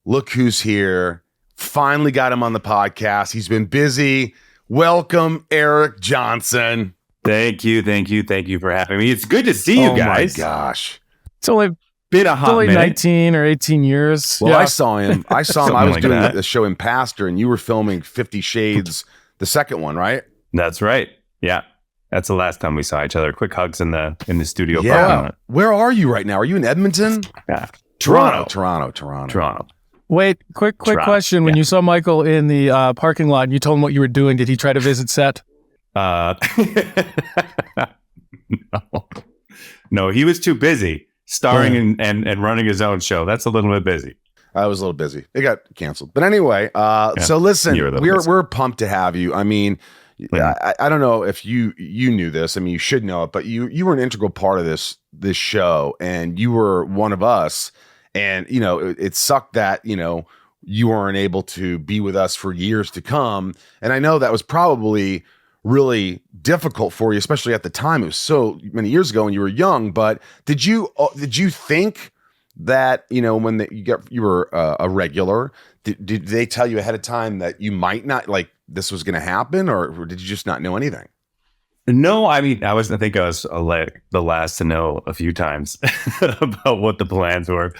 Look who's here. Finally got him on the podcast. He's been busy. Welcome, Eric Johnson. Thank you for having me. It's good to see you guys. Oh my gosh. It's only been a hot minute. 19 or 18 years. Well, yeah. I saw him. I was like doing that. a show in Pastor, and you were filming 50 Shades, the second one, right? That's right. Yeah. That's the last time we saw each other. Quick hugs in the studio. Yeah. parking lot. Where are you right now? Are you in Edmonton? Yeah. Toronto. Wait, quick Toronto, question. When yeah. you saw Michael in the parking lot and you told him what you were doing, did he try to visit set? No, he was too busy starring and running his own show. That's a little bit busy. I was a little busy. It got canceled. But anyway, so listen, we're pumped to have you. I mean, I don't know if you knew this. I mean, you should know it, but you were an integral part of this show, and you were one of us. And, it sucked that, you weren't able to be with us for years to come. And I know that was probably really difficult for you, especially at the time. It was so many years ago and you were young. But did you think that, when you were a regular, did they tell you ahead of time that you might not, like, this was going to happen, or did you just not know anything? No, I mean, I think I was the last to know a few times about what the plans were.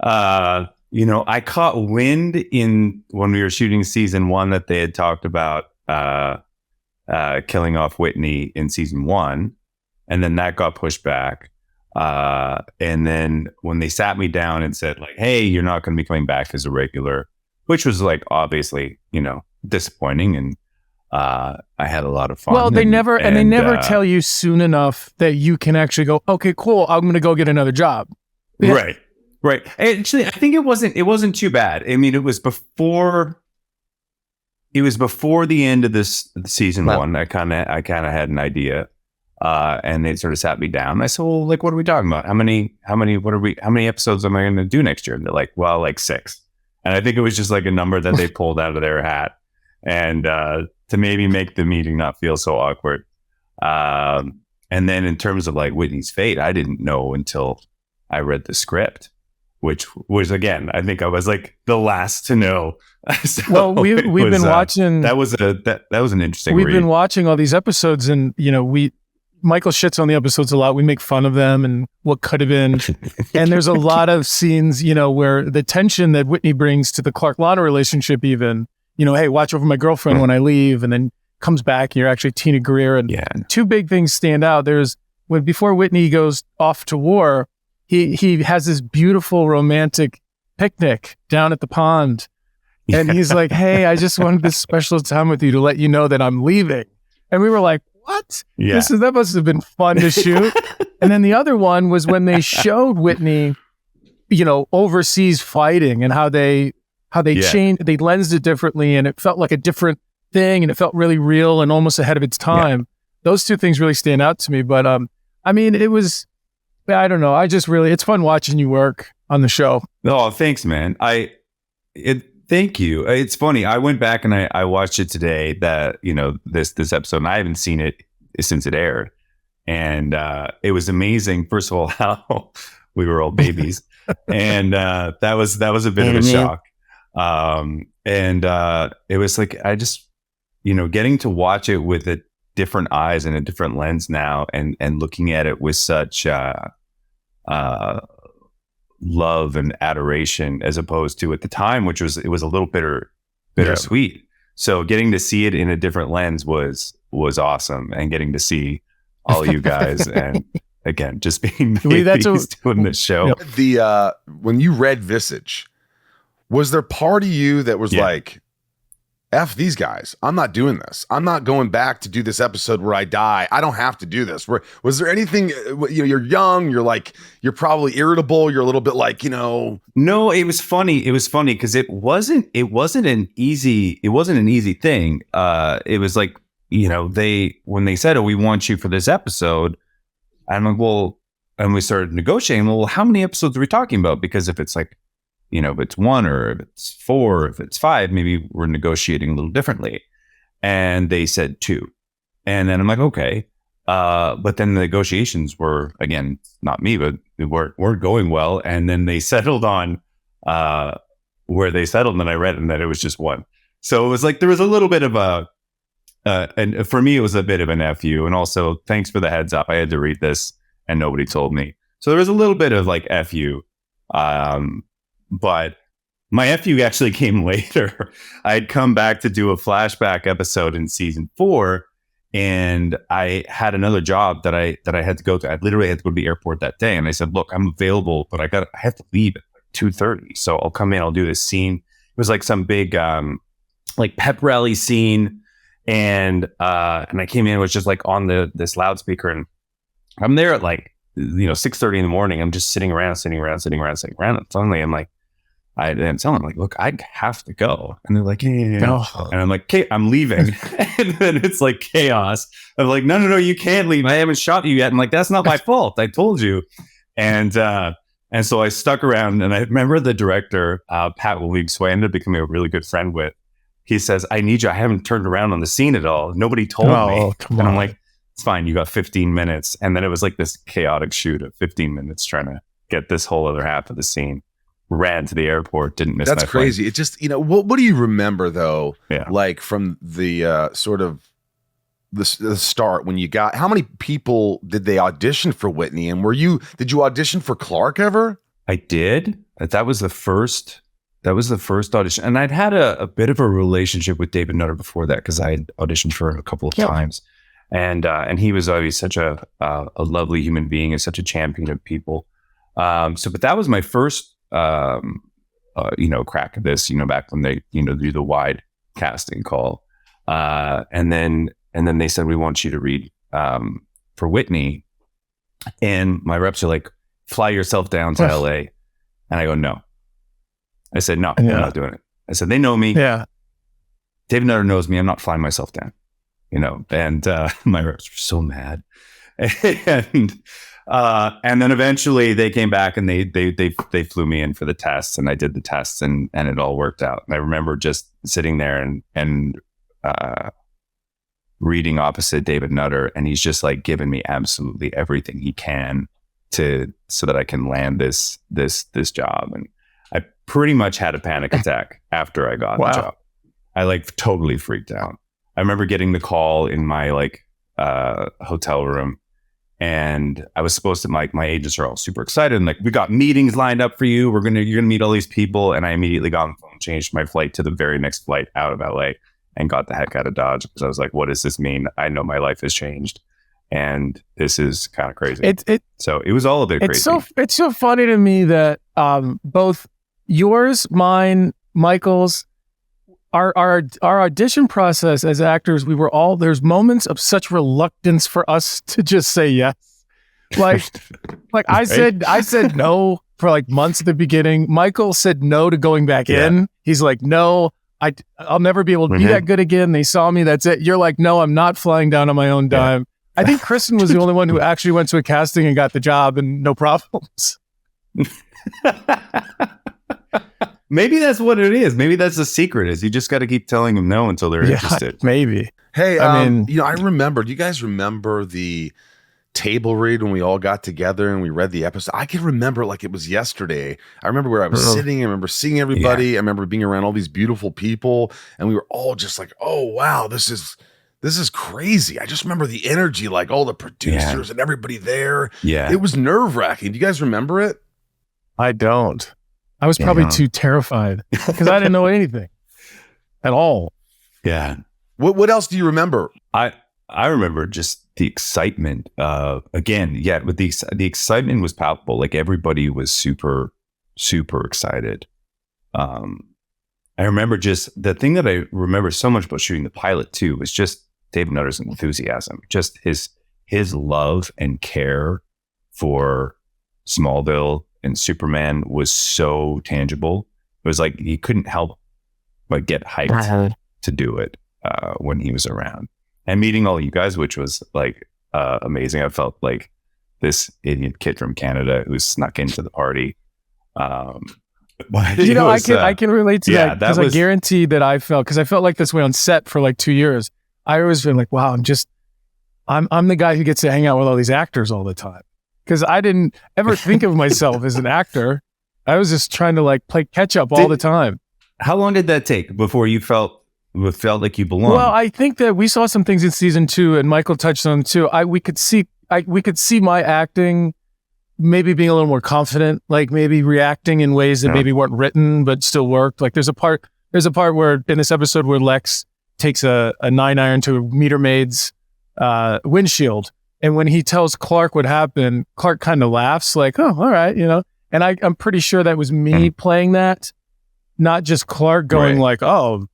I caught wind when we were shooting season 1 that they had talked about killing off Whitney in season 1, and then that got pushed back. And then when they sat me down and said, like, "Hey, you're not going to be coming back as a regular," which was like obviously disappointing, and I had a lot of fun. Well, they never tell you soon enough that you can actually go, okay, cool, I'm going to go get another job. Yeah. Right. Actually, I think it wasn't too bad. I mean, it was before the end of this season 1. I kind of had an idea, and they sort of sat me down. And I said, "Well, like, what are we talking about? How many episodes am I going to do next year?" And they're like, "Well, like 6." And I think it was just like a number that they pulled out of their hat, and to maybe make the meeting not feel so awkward. And then in terms of like Whitney's fate, I didn't know until I read the script, which was, again, I think I was like the last to know. So well, we've been watching. That was an interesting. We've read. been watching all these episodes, and Michael shits on the episodes a lot. We make fun of them and what could have been. And there's a lot of scenes, where the tension that Whitney brings to the Clark-Lana relationship, even, hey, watch over my girlfriend when I leave, and then comes back, and you're actually Tina Greer. And two big things stand out. There's before Whitney goes off to war, he has this beautiful romantic picnic down at the pond. And he's like, "Hey, I just wanted this special time with you to let you know that I'm leaving." And we were like, "What? Yeah. That must have been fun to shoot." And then the other one was when they showed Whitney, overseas fighting, and how they changed, they lensed it differently, and it felt like a different thing, and it felt really real and almost ahead of its time. Yeah. Those two things really stand out to me. But I mean, it was, I don't know. It's fun watching you work on the show. Oh, thanks, man. Thank you. It's funny. I went back and I watched it today. That this episode, and I haven't seen it since it aired, and it was amazing. First of all, how we were all babies, and that was a bit of a shock. And it was like I just getting to watch it with a different eyes and a different lens now, and looking at it with such love and adoration, as opposed to at the time, which was a little bittersweet. Yeah. So getting to see it in a different lens was awesome, and getting to see all you guys and again just being babies doing this show. The when you read Visage, was there part of you that was like, F these guys, I'm not doing this. I'm not going back to do this episode where I die. I don't have to do this. Was there anything, you're young, you're probably irritable, you're a little bit like, No, it was funny. It was funny because it wasn't an easy thing. It was like, when they said, "Oh, we want you for this episode," I'm like, well, and we started negotiating. Well, how many episodes are we talking about? Because if it's like, if it's 1 or if it's 4, if it's 5, maybe we're negotiating a little differently. And they said 2. And then I'm like, okay. But then the negotiations were, again, not me, but weren't going well. And then they settled on where they settled. And then I read and that it was just 1. So it was like, there was a little bit of and for me, it was a bit of an FU. And also, thanks for the heads up. I had to read this and nobody told me. So there was a little bit of like FU. But my FU actually came later. I had come back to do a flashback episode in season 4, and I had another job that I had to go to. I literally had to go to the airport that day, and I said, "Look, I'm available, but I have to leave at 2:30, so I'll come in. I'll do this scene." It was like some big like pep rally scene, and I came in. It was just like on this loudspeaker, and I'm there at like 6:30 in the morning. I'm just sitting around. And suddenly, I'm like. I'm telling them, like, look, I have to go. And they're like, yeah. And I'm like, okay, I'm leaving. And then it's like chaos. I'm like, no, you can't leave. I haven't shot you yet. I'm like, that's not my fault. I told you. And so I stuck around. And I remember the director, Pat Williams, who I ended up becoming a really good friend with. He says, I need you. I haven't turned around on the scene at all. Nobody told me. And I'm like, it's fine. You got 15 minutes. And then it was like this chaotic shoot of 15 minutes trying to get this whole other half of the scene. Ran to the airport, didn't miss. That's crazy. Flight. It just, what do you remember though? Yeah. Like from the sort of the start when you got, how many people did they audition for Whitney? And did you audition for Clark ever? I did. That was the first audition. And I'd had a bit of a relationship with David Nutter before that, because I had auditioned for a couple of times. And he was always such a lovely human being and such a champion of people. But that was my first crack at this, back when they, do the wide casting call. And then they said, we want you to read, for Whitney. And my reps are like, fly yourself down to LA. And I go, no. I said, no, I'm not doing it. I said, they know me. Yeah. David Nutter knows me. I'm not flying myself down, and my reps were so mad. And then eventually they came back and they flew me in for the tests, and I did the tests and it all worked out. And I remember just sitting there and reading opposite David Nutter, and he's just like giving me absolutely everything he can so that I can land this job. And I pretty much had a panic attack after I got the job. I like totally freaked out. I remember getting the call in my hotel room. And I was supposed to, my agents are all super excited. And like, we got meetings lined up for you. You're going to meet all these people. And I immediately got on the phone, changed my flight to the very next flight out of LA, and got the heck out of Dodge. Because I was like, what does this mean? I know my life has changed. And this is kind of crazy. So it was all a bit crazy. It's so funny to me that both yours, mine, Michael's, our audition process as actors, there's moments of such reluctance for us to just say yes. Like I said no for like months at the beginning. Michael said no to going back in. He's like, no, I'll never be able to be that good again. They saw me. That's it. You're like, no, I'm not flying down on my own dime. I think Kristen was the only one who actually went to a casting and got the job and no problems. Maybe that's what it is. Maybe that's the secret is you just got to keep telling them no until they're interested. Maybe. Hey, I mean, I remember. Do you guys remember the table read when we all got together and we read the episode? I can remember like it was yesterday. I remember where I was sitting. I remember seeing everybody. Yeah. I remember being around all these beautiful people, and we were all just like, "Oh wow, this is crazy." I just remember the energy, like all the producers and everybody there. Yeah, it was nerve-wracking. Do you guys remember it? I don't. I was probably too terrified because I didn't know anything at all. Yeah. What else do you remember? I remember just the excitement. Again, with the excitement was palpable. Like everybody was super, super excited. I remember just the thing that I remember so much about shooting the pilot too was just David Nutter's enthusiasm, just his love and care for Smallville and Superman was so tangible. It was like he couldn't help but get hyped to do it when he was around. And meeting all you guys, which was like amazing. I felt like this idiot kid from Canada who snuck into the party. I can relate to that because I guarantee that I felt like this way on set for like 2 years. I always feel like, wow, I'm the guy who gets to hang out with all these actors all the time. Because I didn't ever think of myself as an actor. I was just trying to like play catch up all the time. How long did that take before you felt like you belonged? Well, I think that we saw some things in season 2, and Michael touched on them too. We could see my acting maybe being a little more confident, like maybe reacting in ways that maybe weren't written but still worked. Like there's a part where in this episode where Lex takes a 9-iron to a meter maid's windshield. And when he tells Clark what happened, Clark kind of laughs like, oh, all right, And I'm pretty sure that was me playing that, not just Clark going like, oh,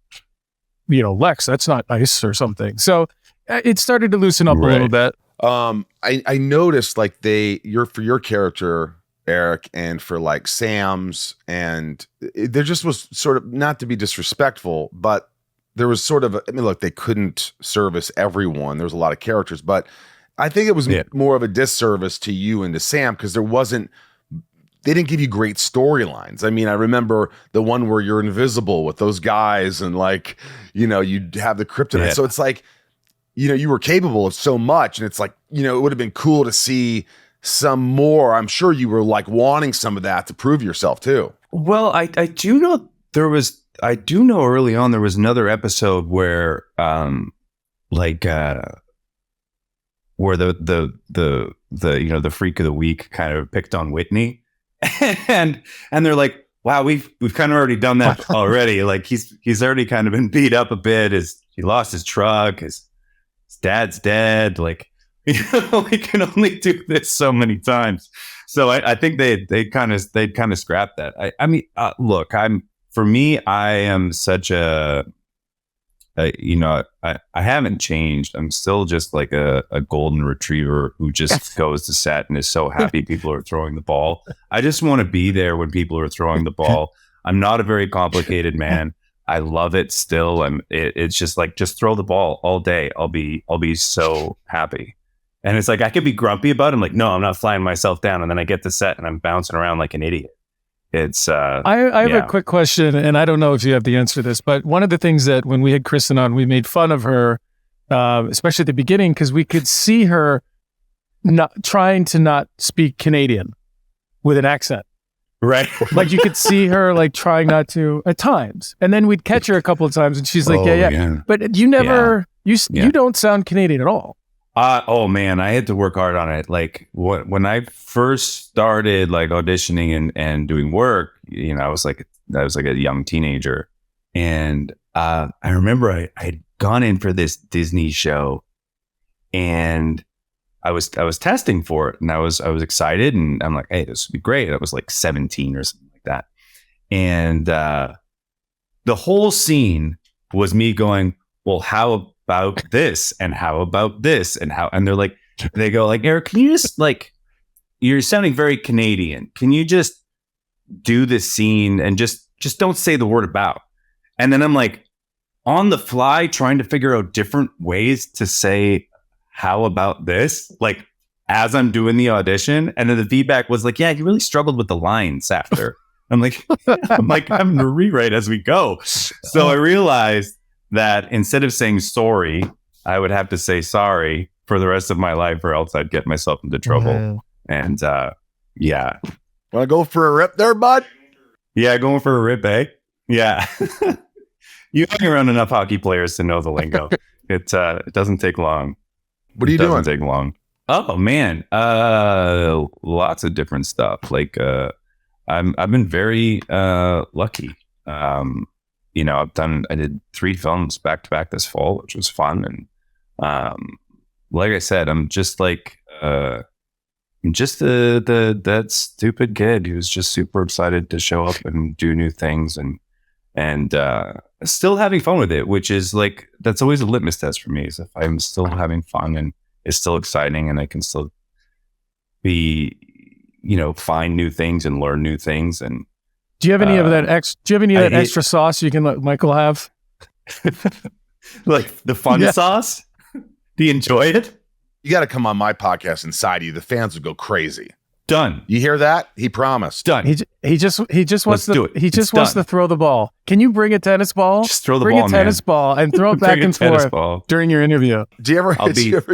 Lex, that's not nice or something. So it started to loosen up a little bit. I noticed like for your character, Eric, and for like Sam's, and there just was sort of, not to be disrespectful, but there was sort of, look, they couldn't service everyone. There was a lot of characters, but I think it was more of a disservice to you and to Sam because they didn't give you great storylines. I mean, I remember the one where you're invisible with those guys and like, you'd have the kryptonite. Yeah. So it's like, you were capable of so much, and it's like, it would have been cool to see some more. I'm sure you were like wanting some of that to prove yourself too. Well, I do know early on there was another episode where where the freak of the week kind of picked on Whitney, and they're like, wow, we've kind of already done that already. Like he's already kind of been beat up a bit. He lost his truck. His dad's dead. Like we can only do this so many times. So I think they kind of scrapped that. I mean, look, I am such a. I haven't changed. I'm still just like a golden retriever who just goes to set and is so happy people are throwing the ball. I just want to be there when people are throwing the ball. I'm not a very complicated man. I love it still. It's just like, just throw the ball all day. I'll be so happy. And it's like, I could be grumpy about it. I'm like, no, I'm not flying myself down. And then I get to set and I'm bouncing around like an idiot. It's I have a quick question, and I don't know if you have the answer to this, but one of the things that when we had Kristen on, we made fun of her, especially at the beginning, because we could see her not trying to not speak Canadian with an accent. Right. Like you could see her like trying not to at times. And then we'd catch her a couple of times and she's like, yeah. But you never, you don't sound Canadian at all. Oh man, I had to work hard on it. Like when I first started like auditioning and doing work, I was like a young teenager, and I remember I had gone in for this Disney show, and I was testing for it, and I was excited, and I'm like, hey, this would be great. I was like 17 or something like that, and the whole scene was me going, well, how about this, and how about this, and they go like, Eric, can you just like, you're sounding very Canadian. Can you just do this scene and just don't say the word about? And then I'm like on the fly trying to figure out different ways to say, how about this? Like as I'm doing the audition. And then the feedback was like, yeah, you really struggled with the lines after. I'm like, having to rewrite as we go. So I realized that instead of saying sorry, I would have to say sorry for the rest of my life, or else I'd get myself into trouble. Wow. And yeah. Want to go for a rip there, bud? Yeah, going for a rip, eh? Yeah. You hang around enough hockey players to know the lingo. It doesn't take long. What are you doing? It doesn't take long. Oh man, lots of different stuff. Like I've been very lucky. You know, I did 3 films back to back this fall, which was fun. And like I said, I'm just like I'm just that stupid kid who's just super excited to show up and do new things and still having fun with it, which is like, that's always a litmus test for me, is if I'm still having fun and it's still exciting and I can still be, you know, find new things and learn new things. And Do you have any of that extra sauce you can let Michael have? Like the fun sauce? Do you enjoy it? You got to come on my podcast inside you. The fans would go crazy. Done. You hear that? He promised. Done. He just wants to throw the ball. Can you bring a tennis ball? Just throw the bring ball, a tennis ball and throw it back and forth during your interview. Do you ever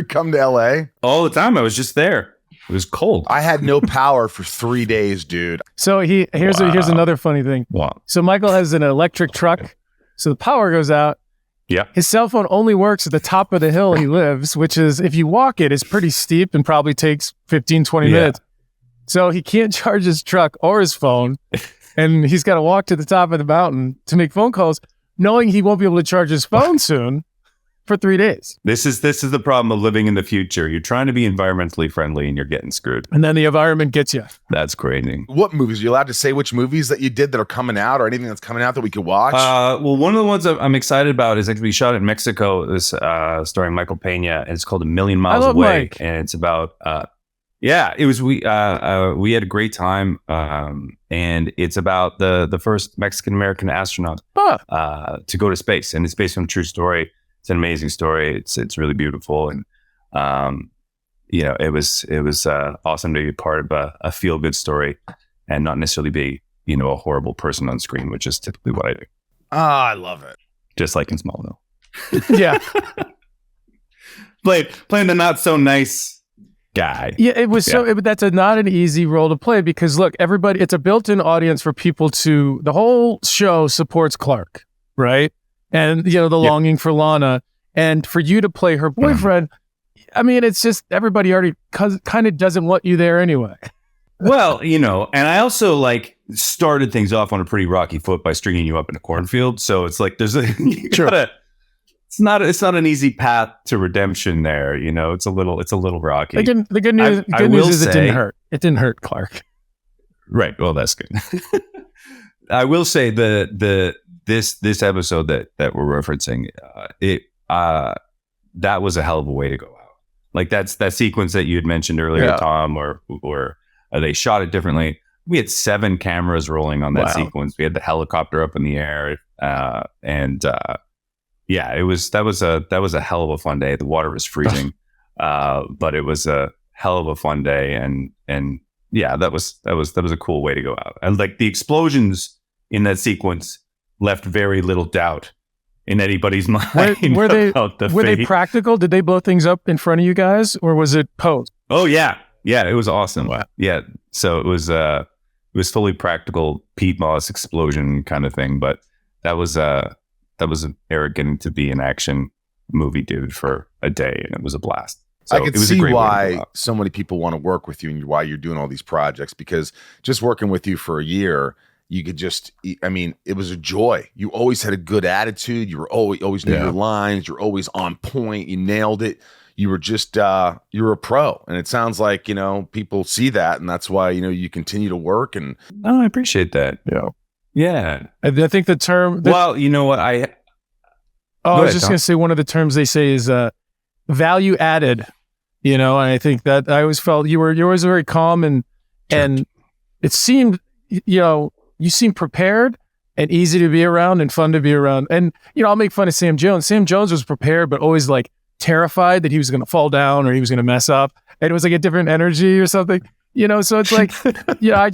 come to LA? All the time. I was just there. It was cold. I had no power for 3 days, dude. So here's another funny thing. Wow. So Michael has an electric truck. So the power goes out. Yeah. His cell phone only works at the top of the hill he lives, which is, if you walk it, it's pretty steep and probably takes 15, 20 minutes. So he can't charge his truck or his phone. And he's got to walk to the top of the mountain to make phone calls, knowing he won't be able to charge his phone soon for 3 days. This is the problem of living in the future. You're trying to be environmentally friendly and you're getting screwed. And then the environment gets you. That's crazy. What movies? Are you allowed to say which movies that you did that are coming out, or anything that's coming out that we could watch? Well, one of the ones that I'm excited about is actually shot in Mexico. This starring Michael Pena, and it's called A Million Miles Away. Mike. And it's about it was we had a great time, and it's about the first Mexican American astronaut to go to space, and it's based on a true story. It's an amazing story. It's really beautiful, and you know, it was awesome to be part of a feel good story, and not necessarily be, you know, a horrible person on screen, which is typically what I do. I love it. Just like in Smallville. Yeah. playing the not so nice guy. Yeah, it was that's not an easy role to play, because look, everybody, it's a built-in audience for people to, the whole show supports Clark, right? And, you know, the longing for Lana, and for you to play her boyfriend, I mean, it's just, everybody already kind of doesn't want you there anyway. Well, you know, and I also like started things off on a pretty rocky foot by stringing you up in a cornfield. So it's like, it's not an easy path to redemption there. You know, it's a little rocky. The good news is it didn't hurt. It didn't hurt Clark. Right. Well, that's good. I will say this episode that we're referencing, that was a hell of a way to go out. Like that sequence that you had mentioned earlier, Tom, or they shot it differently. We had 7 cameras rolling on that sequence. We had the helicopter up in the air, and that was a hell of a fun day. The water was freezing, but it was a hell of a fun day, and yeah, that was a cool way to go out. And like the explosions in that sequence left very little doubt in anybody's mind. Were they practical? Did they blow things up in front of you guys, or was it posed? Oh yeah, it was awesome. Wow. Yeah, so it was fully practical Pete Moss explosion kind of thing, but that was Eric getting to be an action movie dude for a day, and it was a blast. So I could see why so many people want to work with you and why you're doing all these projects, because just working with you for a year, you could just, I mean, it was a joy. You always had a good attitude. You were always knew your lines. You're always on point. You nailed it. You were just, you were a pro. And it sounds like, you know, people see that, and that's why, you know, you continue to work. And oh, I appreciate that. Yeah. I think the term. Well, you know what? I was just going to say, one of the terms they say is value added, you know, and I think that I always felt you're always very calm, and it seemed, you know, you seem prepared and easy to be around and fun to be around. And, you know, I'll make fun of Sam Jones. Sam Jones was prepared, but always like terrified that he was going to fall down or he was going to mess up. And it was like a different energy or something, you know? So it's like, yeah,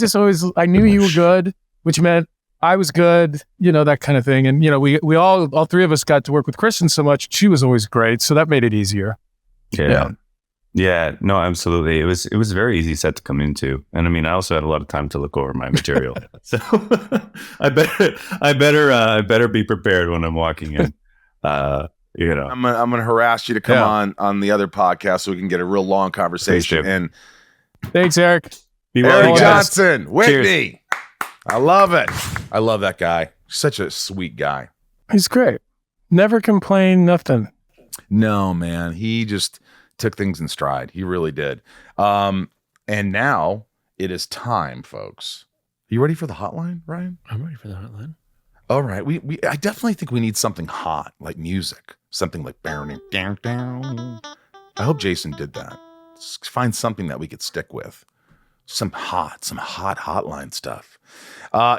I knew you were good. which meant I was good, that kind of thing. And, we all three of us got to work with Kristen so much. She was always great. So that made it easier. Yeah, no, absolutely. It was a very easy set to come into. And I mean, I also had a lot of time to look over my material. So I better be prepared when I'm walking in. I'm gonna harass you to come on the other podcast so we can get a real long conversation. And thanks, Eric. Eric Johnson, Whitney. Cheers. I love it. I love that guy. Such a sweet guy. He's great. Never complained, nothing. No, man. He just took things in stride. He really did. And now it is time, folks. Are you ready for the hotline, Ryan? I'm ready for the hotline. All right. I definitely think we need something hot, like music. Something like down. I hope Jason did that. Let's find something that we could stick with. Some hot hotline stuff.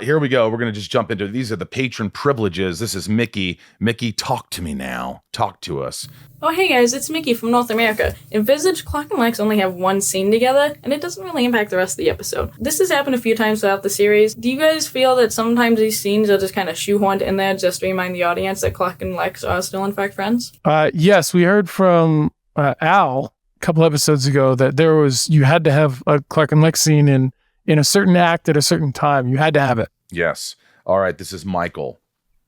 Here we go. We're going to just jump into these are the patron privileges. This is Mickey. Mickey, talk to me now. Talk to us. Oh, hey guys, it's Mickey from North America. In Visage, Clock and Lex only have one scene together, and it doesn't really impact the rest of the episode. This has happened a few times throughout the series. Do you guys feel that sometimes these scenes are just kind of shoehorned in there just to remind the audience that Clock and Lex are still in fact friends? Yes, we heard from Al couple episodes ago that you had to have a Clark and Lex scene in a certain act at a certain time. You had to have it. Yes. All right. This is Michael.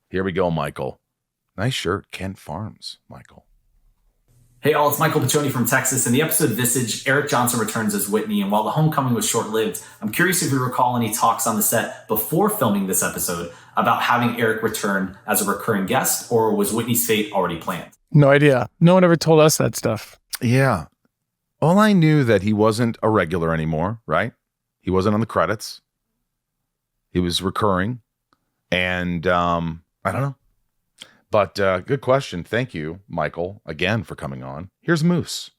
Here we go, Michael. Nice shirt. Kent Farms, Michael. Hey all, it's Michael Piccioni from Texas. In the episode Visage, Eric Johnson returns as Whitney, and while the homecoming was short-lived, I'm curious if you recall any talks on the set before filming this episode about having Eric return as a recurring guest, or was Whitney's fate already planned? No idea. No one ever told us that stuff. Yeah. All I knew that he wasn't a regular anymore, right? He wasn't on the credits. He was recurring. And I don't know. But good question. Thank you, Michael, again for coming on. Here's Moose.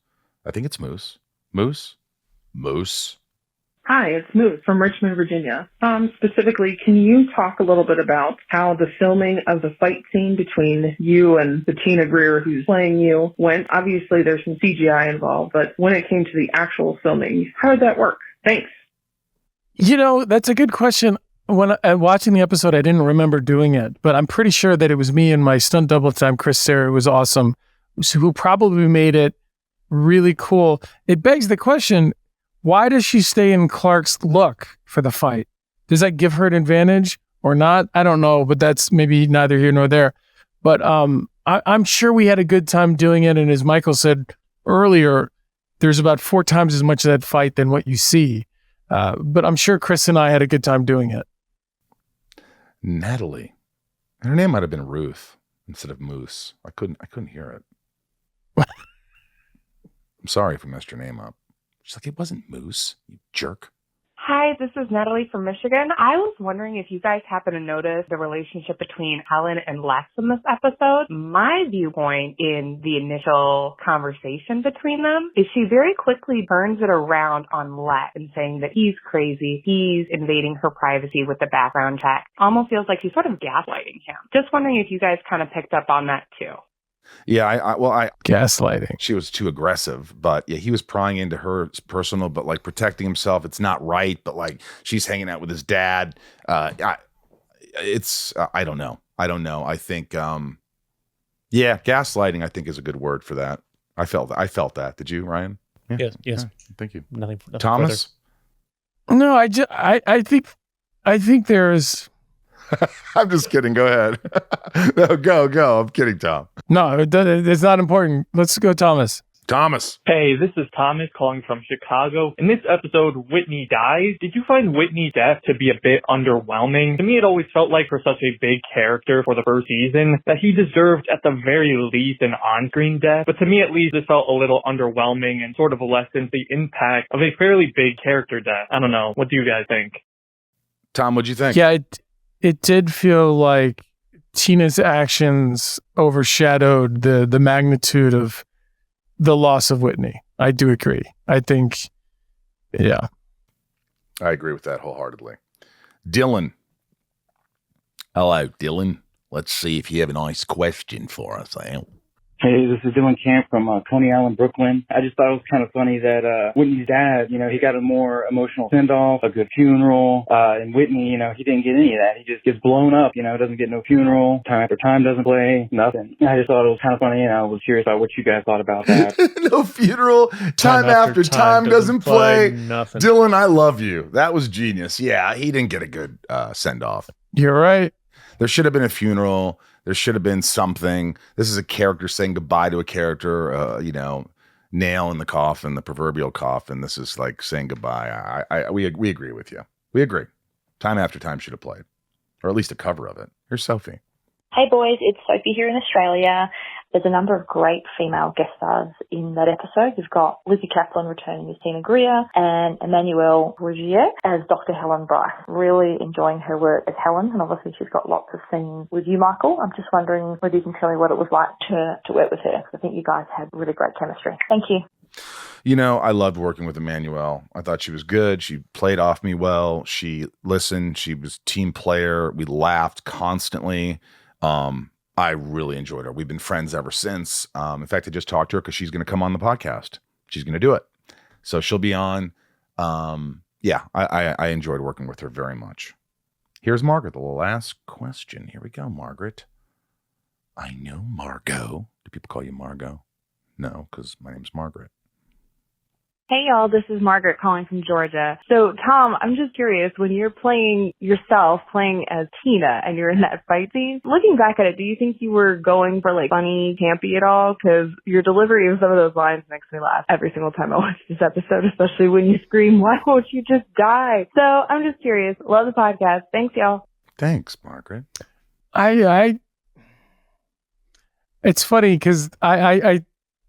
I think it's Moose. Moose? Hi, it's Moose from Richmond, Virginia. Specifically, can you talk a little bit about how the filming of the fight scene between you and the Tina Greer who's playing you went? Obviously, there's some CGI involved, but when it came to the actual filming, how did that work? Thanks. That's a good question. When watching the episode, I didn't remember doing it, but I'm pretty sure that it was me and my stunt double at the time, Chris Serra, who was awesome, who probably made it really cool. It begs the question, why does she stay in Clark's look for the fight? Does that give her an advantage or not? I don't know, but that's maybe neither here nor there. But I'm sure we had a good time doing it. And as Michael said earlier, there's about 4 times as much of that fight than what you see. But I'm sure Chris and I had a good time doing it. Natalie. Her name might have been Ruth instead of Moose. I couldn't hear it. I'm sorry if I messed your name up. She's like, it wasn't Moose, you jerk. Hi, this is Natalie from Michigan. I was wondering if you guys happen to notice the relationship between Helen and Lex in this episode. My viewpoint in the initial conversation between them is she very quickly turns it around on Lex and saying that he's crazy, he's invading her privacy with the background check. Almost feels like she's sort of gaslighting him. Just wondering if you guys kind of picked up on that too. Yeah, I gaslighting. She was too aggressive, but yeah, he was prying into her personal, but like protecting himself. It's not right, but like she's hanging out with his dad. I don't know. I think, gaslighting. I think is a good word for that. I felt that. Did you, Ryan? Yeah. Yes. Yeah, thank you. Nothing Thomas. Further. No, I think there's. I'm just kidding. Go ahead. No, go. I'm kidding, Tom. No, it's not important. Let's go, Thomas. Hey, this is Thomas calling from Chicago. In this episode, Whitney dies. Did you find Whitney's death to be a bit underwhelming? To me, it always felt like for such a big character for the first season that he deserved at the very least an on-screen death. But to me, at least, it felt a little underwhelming and sort of lessens the impact of a fairly big character death. I don't know. What do you guys think? Tom, what'd you think? Yeah, it did feel like Tina's actions overshadowed the magnitude of the loss of Whitney. I do agree. I think, yeah. I agree with that wholeheartedly. Dylan. Hello, Dylan. Let's see if you have a nice question for us, Al. Hey, this is Dylan Camp from Coney Island, Brooklyn. I just thought it was kind of funny that Whitney's dad, he got a more emotional send-off, a good funeral, and Whitney, he didn't get any of that. He just gets blown up, doesn't get no funeral, time after time doesn't play, nothing. I just thought it was kind of funny, and I was curious about what you guys thought about that. No funeral, time after time doesn't play. Nothing. Dylan, I love you. That was genius. Yeah, he didn't get a good send-off. You're right. There should have been a funeral. There should have been something. This is a character saying goodbye to a character, nail in the coffin, the proverbial coffin. This is like saying goodbye. We agree with you. We agree. Time after time should have played, or at least a cover of it. Here's Sophie. Hey boys, it's Sophie here in Australia. There's a number of great female guest stars in that episode. You've got Lizzie Kaplan returning as Tina Greer and Emmanuelle Rougier as Dr. Helen Bryce. Really enjoying her work as Helen, and obviously she's got lots of scenes with you, Michael. I'm just wondering whether you can tell me what it was like to work with her. I think you guys had really great chemistry. Thank you. I loved working with Emmanuelle. I thought she was good. She played off me well. She listened. She was a team player. We laughed constantly. I really enjoyed her. We've been friends ever since. In fact, I just talked to her because she's going to come on the podcast. She's going to do it. So she'll be on. I enjoyed working with her very much. Here's Margaret, the last question. Here we go, Margaret. I know Margot. Do people call you Margot? No, because my name's Margaret. Hey y'all, this is Margaret calling from Georgia. So Tom, I'm just curious, when you're playing yourself, playing as Tina, and you're in that fight scene, looking back at it, do you think you were going for funny, campy at all? Because your delivery of some of those lines makes me laugh every single time I watch this episode, especially when you scream, why won't you just die? So I'm just curious. Love the podcast. Thanks y'all. Thanks, Margaret. It's funny because I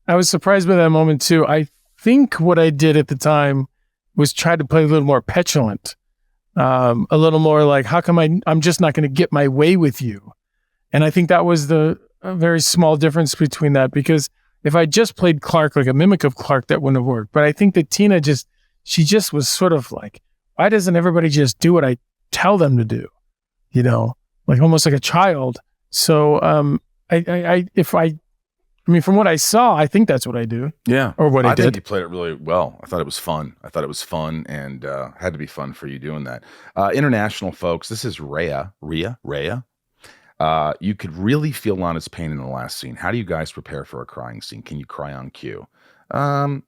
was surprised by that moment too. I think what I did at the time was try to play a little more petulant, a little more like, how come I'm just not going to get my way with you? And I think that was a very small difference between that, because if I just played Clark, like a mimic of Clark, that wouldn't have worked. But I think that Tina she just was sort of like, why doesn't everybody just do what I tell them to do? Like almost like a child. So from what I saw, I think that's what I do. Yeah. Or what I did. I think you played it really well. I thought it was fun. And had to be fun for you doing that. International folks, this is Rhea. You could really feel Lana's pain in the last scene. How do you guys prepare for a crying scene? Can you cry on cue? I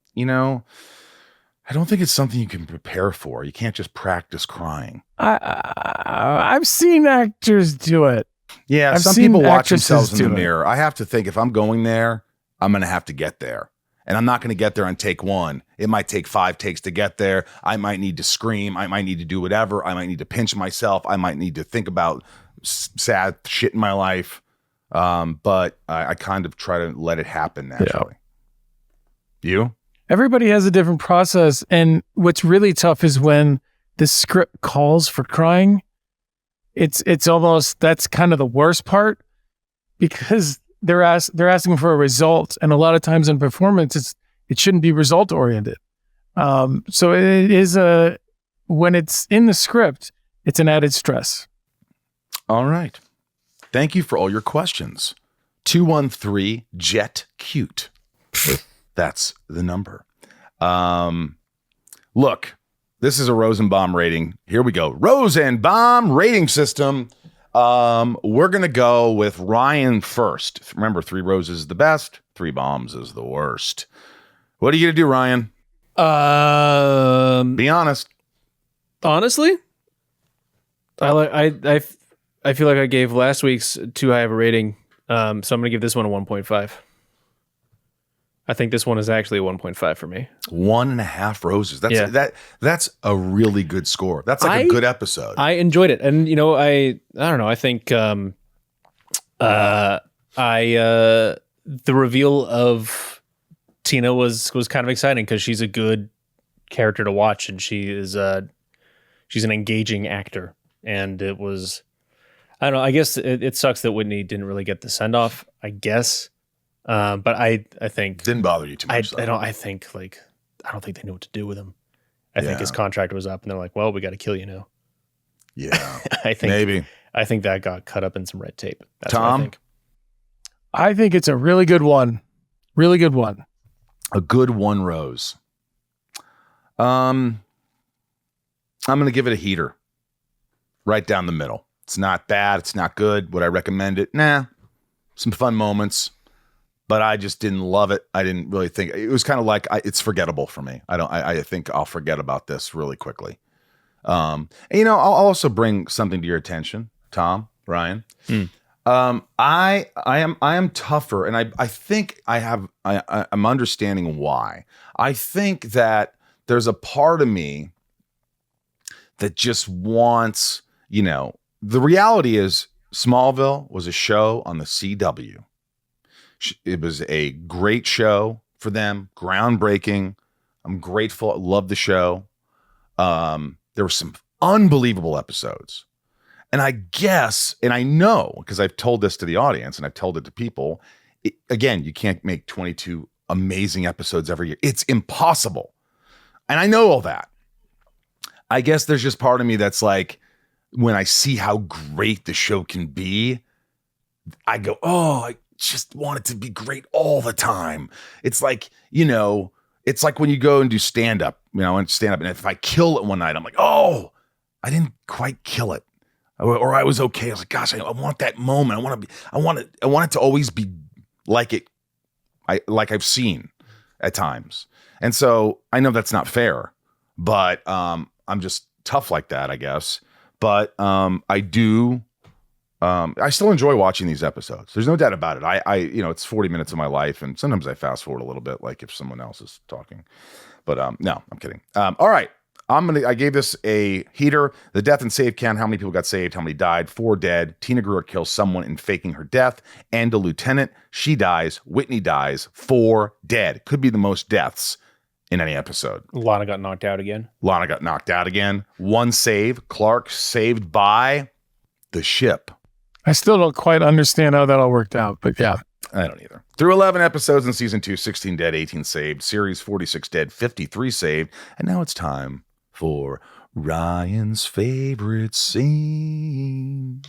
don't think it's something you can prepare for. You can't just practice crying. I've seen actors do it. Yeah, I've some seen people watch actresses themselves in the do it. mirror. I have to think, if I'm going there, I'm going to have to get there. And I'm not going to get there on take one. It might take 5 takes to get there. I might need to scream. I might need to do whatever. I might need to pinch myself. I might need to think about sad shit in my life. But I kind of try to let it happen naturally. Yeah. You? Everybody has a different process. And what's really tough is when the script calls for crying. It's almost, that's kind of the worst part, because they're asking for a result, and a lot of times in performance it shouldn't be result oriented. So it is when it's in the script, it's an added stress. All right. Thank you for all your questions. 213 Jet Cute. That's the number. Look. This is a Rosenbaum rating. Here we go. Rosenbaum rating system. We're going to go with Ryan first. Remember, 3 roses is the best. 3 bombs is the worst. What are you going to do, Ryan? Be honest. Honestly, I feel like I gave last week's too high of a rating. So I'm going to give this one a 1.5. I think this one is actually a 1.5 for me. 1.5 roses. That's a really good score. That's like a good episode. I enjoyed it. And I don't know. I think the reveal of Tina was kind of exciting, because she's a good character to watch, and she's an engaging actor. And it was, I don't know, I guess it sucks that Whitney didn't really get the send off, I guess. But I think didn't bother you too much. I don't think they knew what to do with him. I think his contract was up, and they're like, well, we got to kill you now. Yeah. I think that got cut up in some red tape. That's Tom? what I think. I think it's a really good one. Really good one. A good one, Rose. I'm going to give it a heater. Right down the middle. It's not bad. It's not good. Would I recommend it? Nah. Some fun moments, but I just didn't love it. I didn't really think it was kind of like it's forgettable for me. I think I'll forget about this really quickly. And, I'll also bring something to your attention, Tom, Ryan. I am tougher, and I think I'm understanding why. I think that there's a part of me that just wants, the reality is Smallville was a show on the CW. It was a great show for them, groundbreaking. I'm grateful. I love the show. There were some unbelievable episodes. And I guess, and I know, because I've told this to the audience and I've told it to people, again, you can't make 22 amazing episodes every year. It's impossible. And I know all that. I guess there's just part of me that's like, when I see how great the show can be, I go, oh, I just want it to be great all the time. It's like, it's like when you go and do stand-up, and stand-up, and if I kill it one night, I'm like, oh, I didn't quite kill it. Or I was okay. I was like, gosh, I want that moment. I want it to always be like like I've seen at times. And so I know that's not fair, but I'm just tough like that, I guess. But I do. I still enjoy watching these episodes. There's no doubt about it. I it's 40 minutes of my life, and sometimes I fast forward a little bit, like if someone else is talking. But no, I'm kidding. All right. I gave this a heater. The death and save count. How many people got saved? How many died? 4 dead. Tina Greer kills someone in faking her death. And a lieutenant. She dies. Whitney dies. 4 dead. Could be the most deaths in any episode. Lana got knocked out again. 1 save. Clark saved by the ship. I still don't quite understand how that all worked out, but yeah. I don't either. Through 11 episodes in season 2, 16 dead, 18 saved. Series 46 dead, 53 saved. And now it's time for Ryan's favorite scene.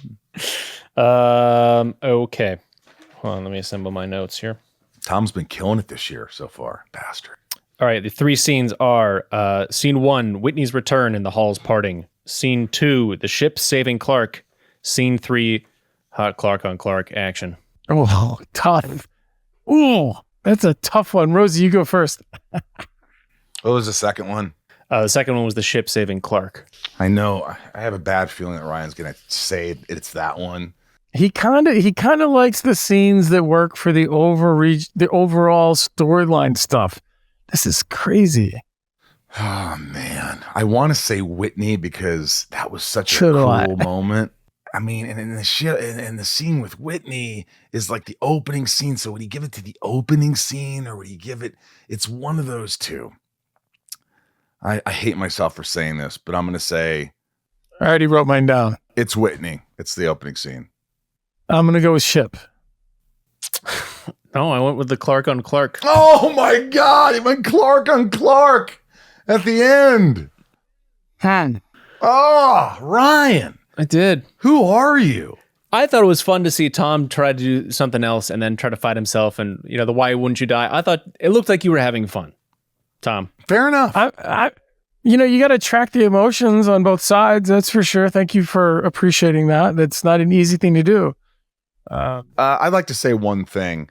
Okay. Hold on, let me assemble my notes here. Tom's been killing it this year so far. Bastard. All right, the 3 scenes are scene 1, Whitney's return and the halls parting. Scene 2, the ship saving Clark. Scene 3, hot Clark on Clark action. Oh, tough. Ooh, that's a tough one. Rosie, you go first. What was the second one? The second one was the ship saving Clark. I know. I have a bad feeling that Ryan's going to say it's that one. He kind of likes the scenes that work for the overall storyline stuff. This is crazy. Oh, man. I want to say Whitney because that was such a cool moment. I mean, and in the scene with Whitney is like the opening scene. So would he give it to the opening scene or would he give it? It's one of those two. I hate myself for saying this, but I'm going to say. I already wrote mine down. It's Whitney. It's the opening scene. I'm going to go with ship. No, I went with the Clark on Clark. Oh my God. He went Clark on Clark at the end. Oh, Ryan. I did. Who are you? I thought it was fun to see Tom try to do something else and then try to fight himself and, the why wouldn't you die? I thought it looked like you were having fun, Tom. Fair enough. You got to track the emotions on both sides. That's for sure. Thank you for appreciating that. That's not an easy thing to do. I'd like to say one thing.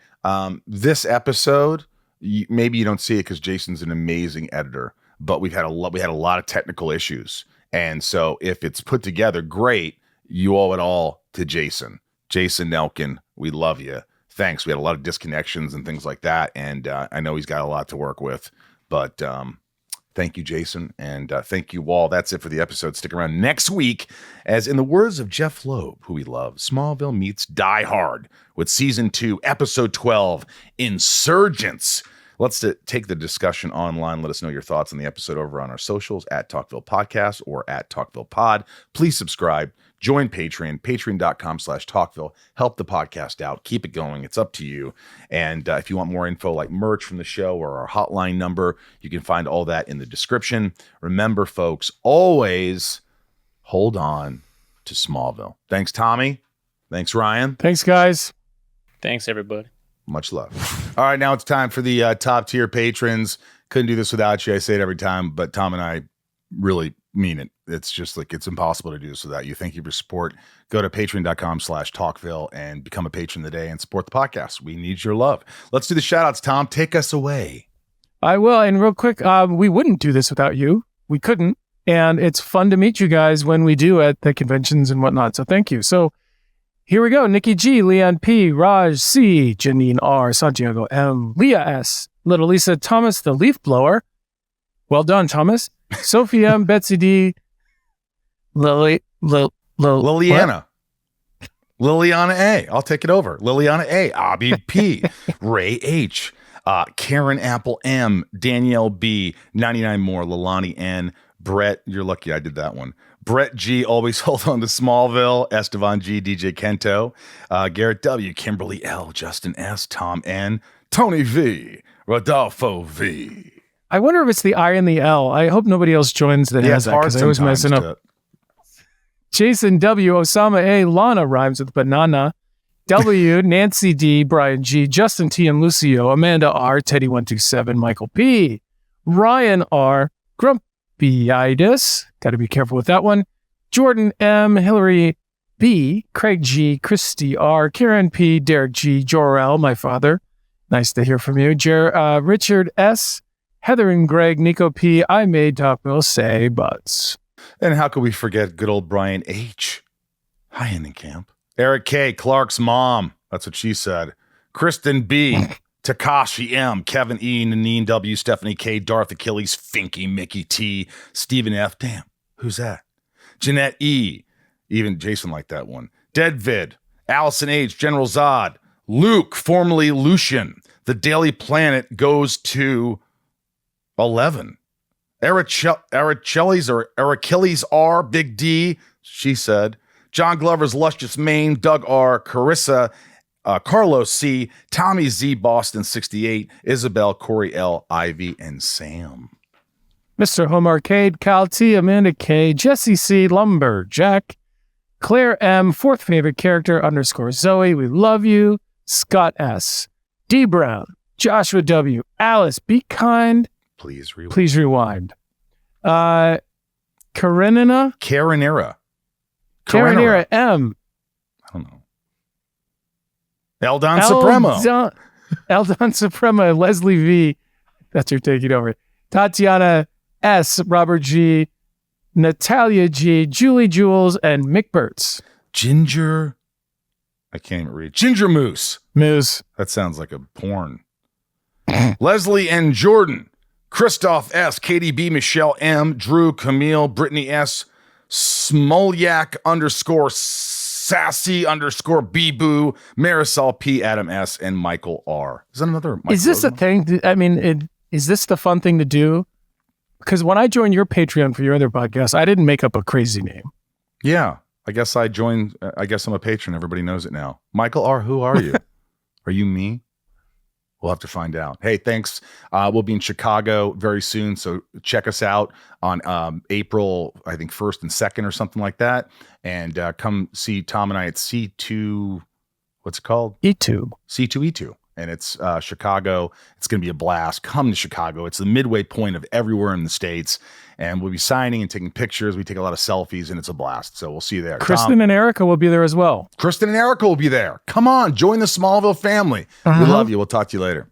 This episode, maybe you don't see it because Jason's an amazing editor, but we had a lot of technical issues. And so if it's put together, great. You owe it all to Jason. Jason Nelkin, we love you. Thanks. We had a lot of disconnections and things like that. And I know he's got a lot to work with. But thank you, Jason. And thank you all. That's it for the episode. Stick around next week. As in the words of Jeff Loeb, who we love, Smallville meets Die Hard with Season 2, Episode 12, Insurgents. Let's take the discussion online. Let us know your thoughts on the episode over on our socials at Talkville Podcast or at Talkville Pod. Please subscribe. Join Patreon, patreon.com/Talkville. Help the podcast out. Keep it going. It's up to you. And if you want more info like merch from the show or our hotline number, you can find all that in the description. Remember, folks, always hold on to Smallville. Thanks, Tommy. Thanks, Ryan. Thanks, guys. Thanks, everybody. Much love. All right, now it's time for the top tier patrons. Couldn't do this without you. I say it every time, but Tom and I really mean it. It's just like it's impossible to do this without you. Thank you for your support. Go to patreon.com/talkville and become a patron today and support the podcast. We need your love. Let's do the shout outs. Tom, take us away. I will. And real quick, we wouldn't do this without you. We couldn't. And it's fun to meet you guys when we do at the conventions and whatnot. So thank you. So here we go. Nikki G, Leon P, Raj C, Janine R, Santiago M, Leah S, Little Lisa, Thomas the Leaf Blower. Well done, Thomas. Sophie M, Betsy D, Liliana. Liliana A. I'll take it over. Liliana A. Abby P. Ray H. Karen Apple M. Danielle B. 99 more. Lalani N. Brett, you're lucky I did that one. Brett G. Always hold on to Smallville. Estevan G. DJ Kento. Garrett W. Kimberly L. Justin S. Tom N. Tony V. Rodolfo V. I wonder if it's the I and the L. I hope nobody else joins that has that because I always messing up. Jason W, Osama A, Lana rhymes with banana. W, Nancy D, Brian G, Justin T and Lucio, Amanda R, Teddy 127, Michael P, Ryan R, Grumpyitis, got to be careful with that one. Jordan M, Hillary B, Craig G, Christy R, Karen P, Derek G, Jor-El, my father, nice to hear from you. Richard S, Heather and Greg, Nico P, I made Talkville say butts. And how could we forget good old Brian H? Hi, in camp. Eric K, Clark's mom. That's what she said. Kristen B, Takashi M, Kevin E, Nanine W, Stephanie K, Darth Achilles, Finky, Mickey T, Stephen F. Damn, who's that? Jeanette E, even Jason liked that one. Deadvid, Allison H, General Zod, Luke, formerly Lucian. The Daily Planet goes to 11. Arachilles or Arachilles R, Big D, she said. John Glover's Luscious Maine, Doug R, Carissa, Carlos C, Tommy Z, Boston 68, Isabel, Corey L, Ivy, and Sam. Mr. Home Arcade, Cal T, Amanda K, Jesse C, Lumberjack, Claire M, fourth favorite character _ Zoe, we love you, Scott S, D Brown, Joshua W, Alice, be kind. Please rewind. Karenina M. I don't know. Eldon Supremo. Eldon Supremo, Leslie V. That's her taking over. Tatiana S. Robert G. Natalia G. Julie Jules, and Mick Burtz. Ginger. I can't even read. Ginger Moose. That sounds like a porn. Leslie and Jordan. Christoph S, KDB, Michelle M, Drew, Camille, Brittany S, Smolyak _ Sassy _ Bee-Boo, Marisol P, Adam S, and Michael R. Is that another Michael? Is this a thing? I mean, is this the fun thing to do? Because when I joined your Patreon for your other podcast, I didn't make up a crazy name. Yeah, I guess I joined. I guess I'm a patron. Everybody knows it now. Michael R, who are you? Are you me? We'll have to find out. Hey, thanks. We'll be in Chicago very soon, so check us out on April, I think, 1st and 2nd or something like that. And come see Tom and I at C2, what's it called? E2. C2E2. And it's Chicago. It's going to be a blast. Come to Chicago. It's the midway point of everywhere in the States. And we'll be signing and taking pictures. We take a lot of selfies, and it's a blast. So we'll see you there. Kristen and Erica will be there as well. Kristen and Erica will be there. Come on. Join the Smallville family. We love you. We'll talk to you later.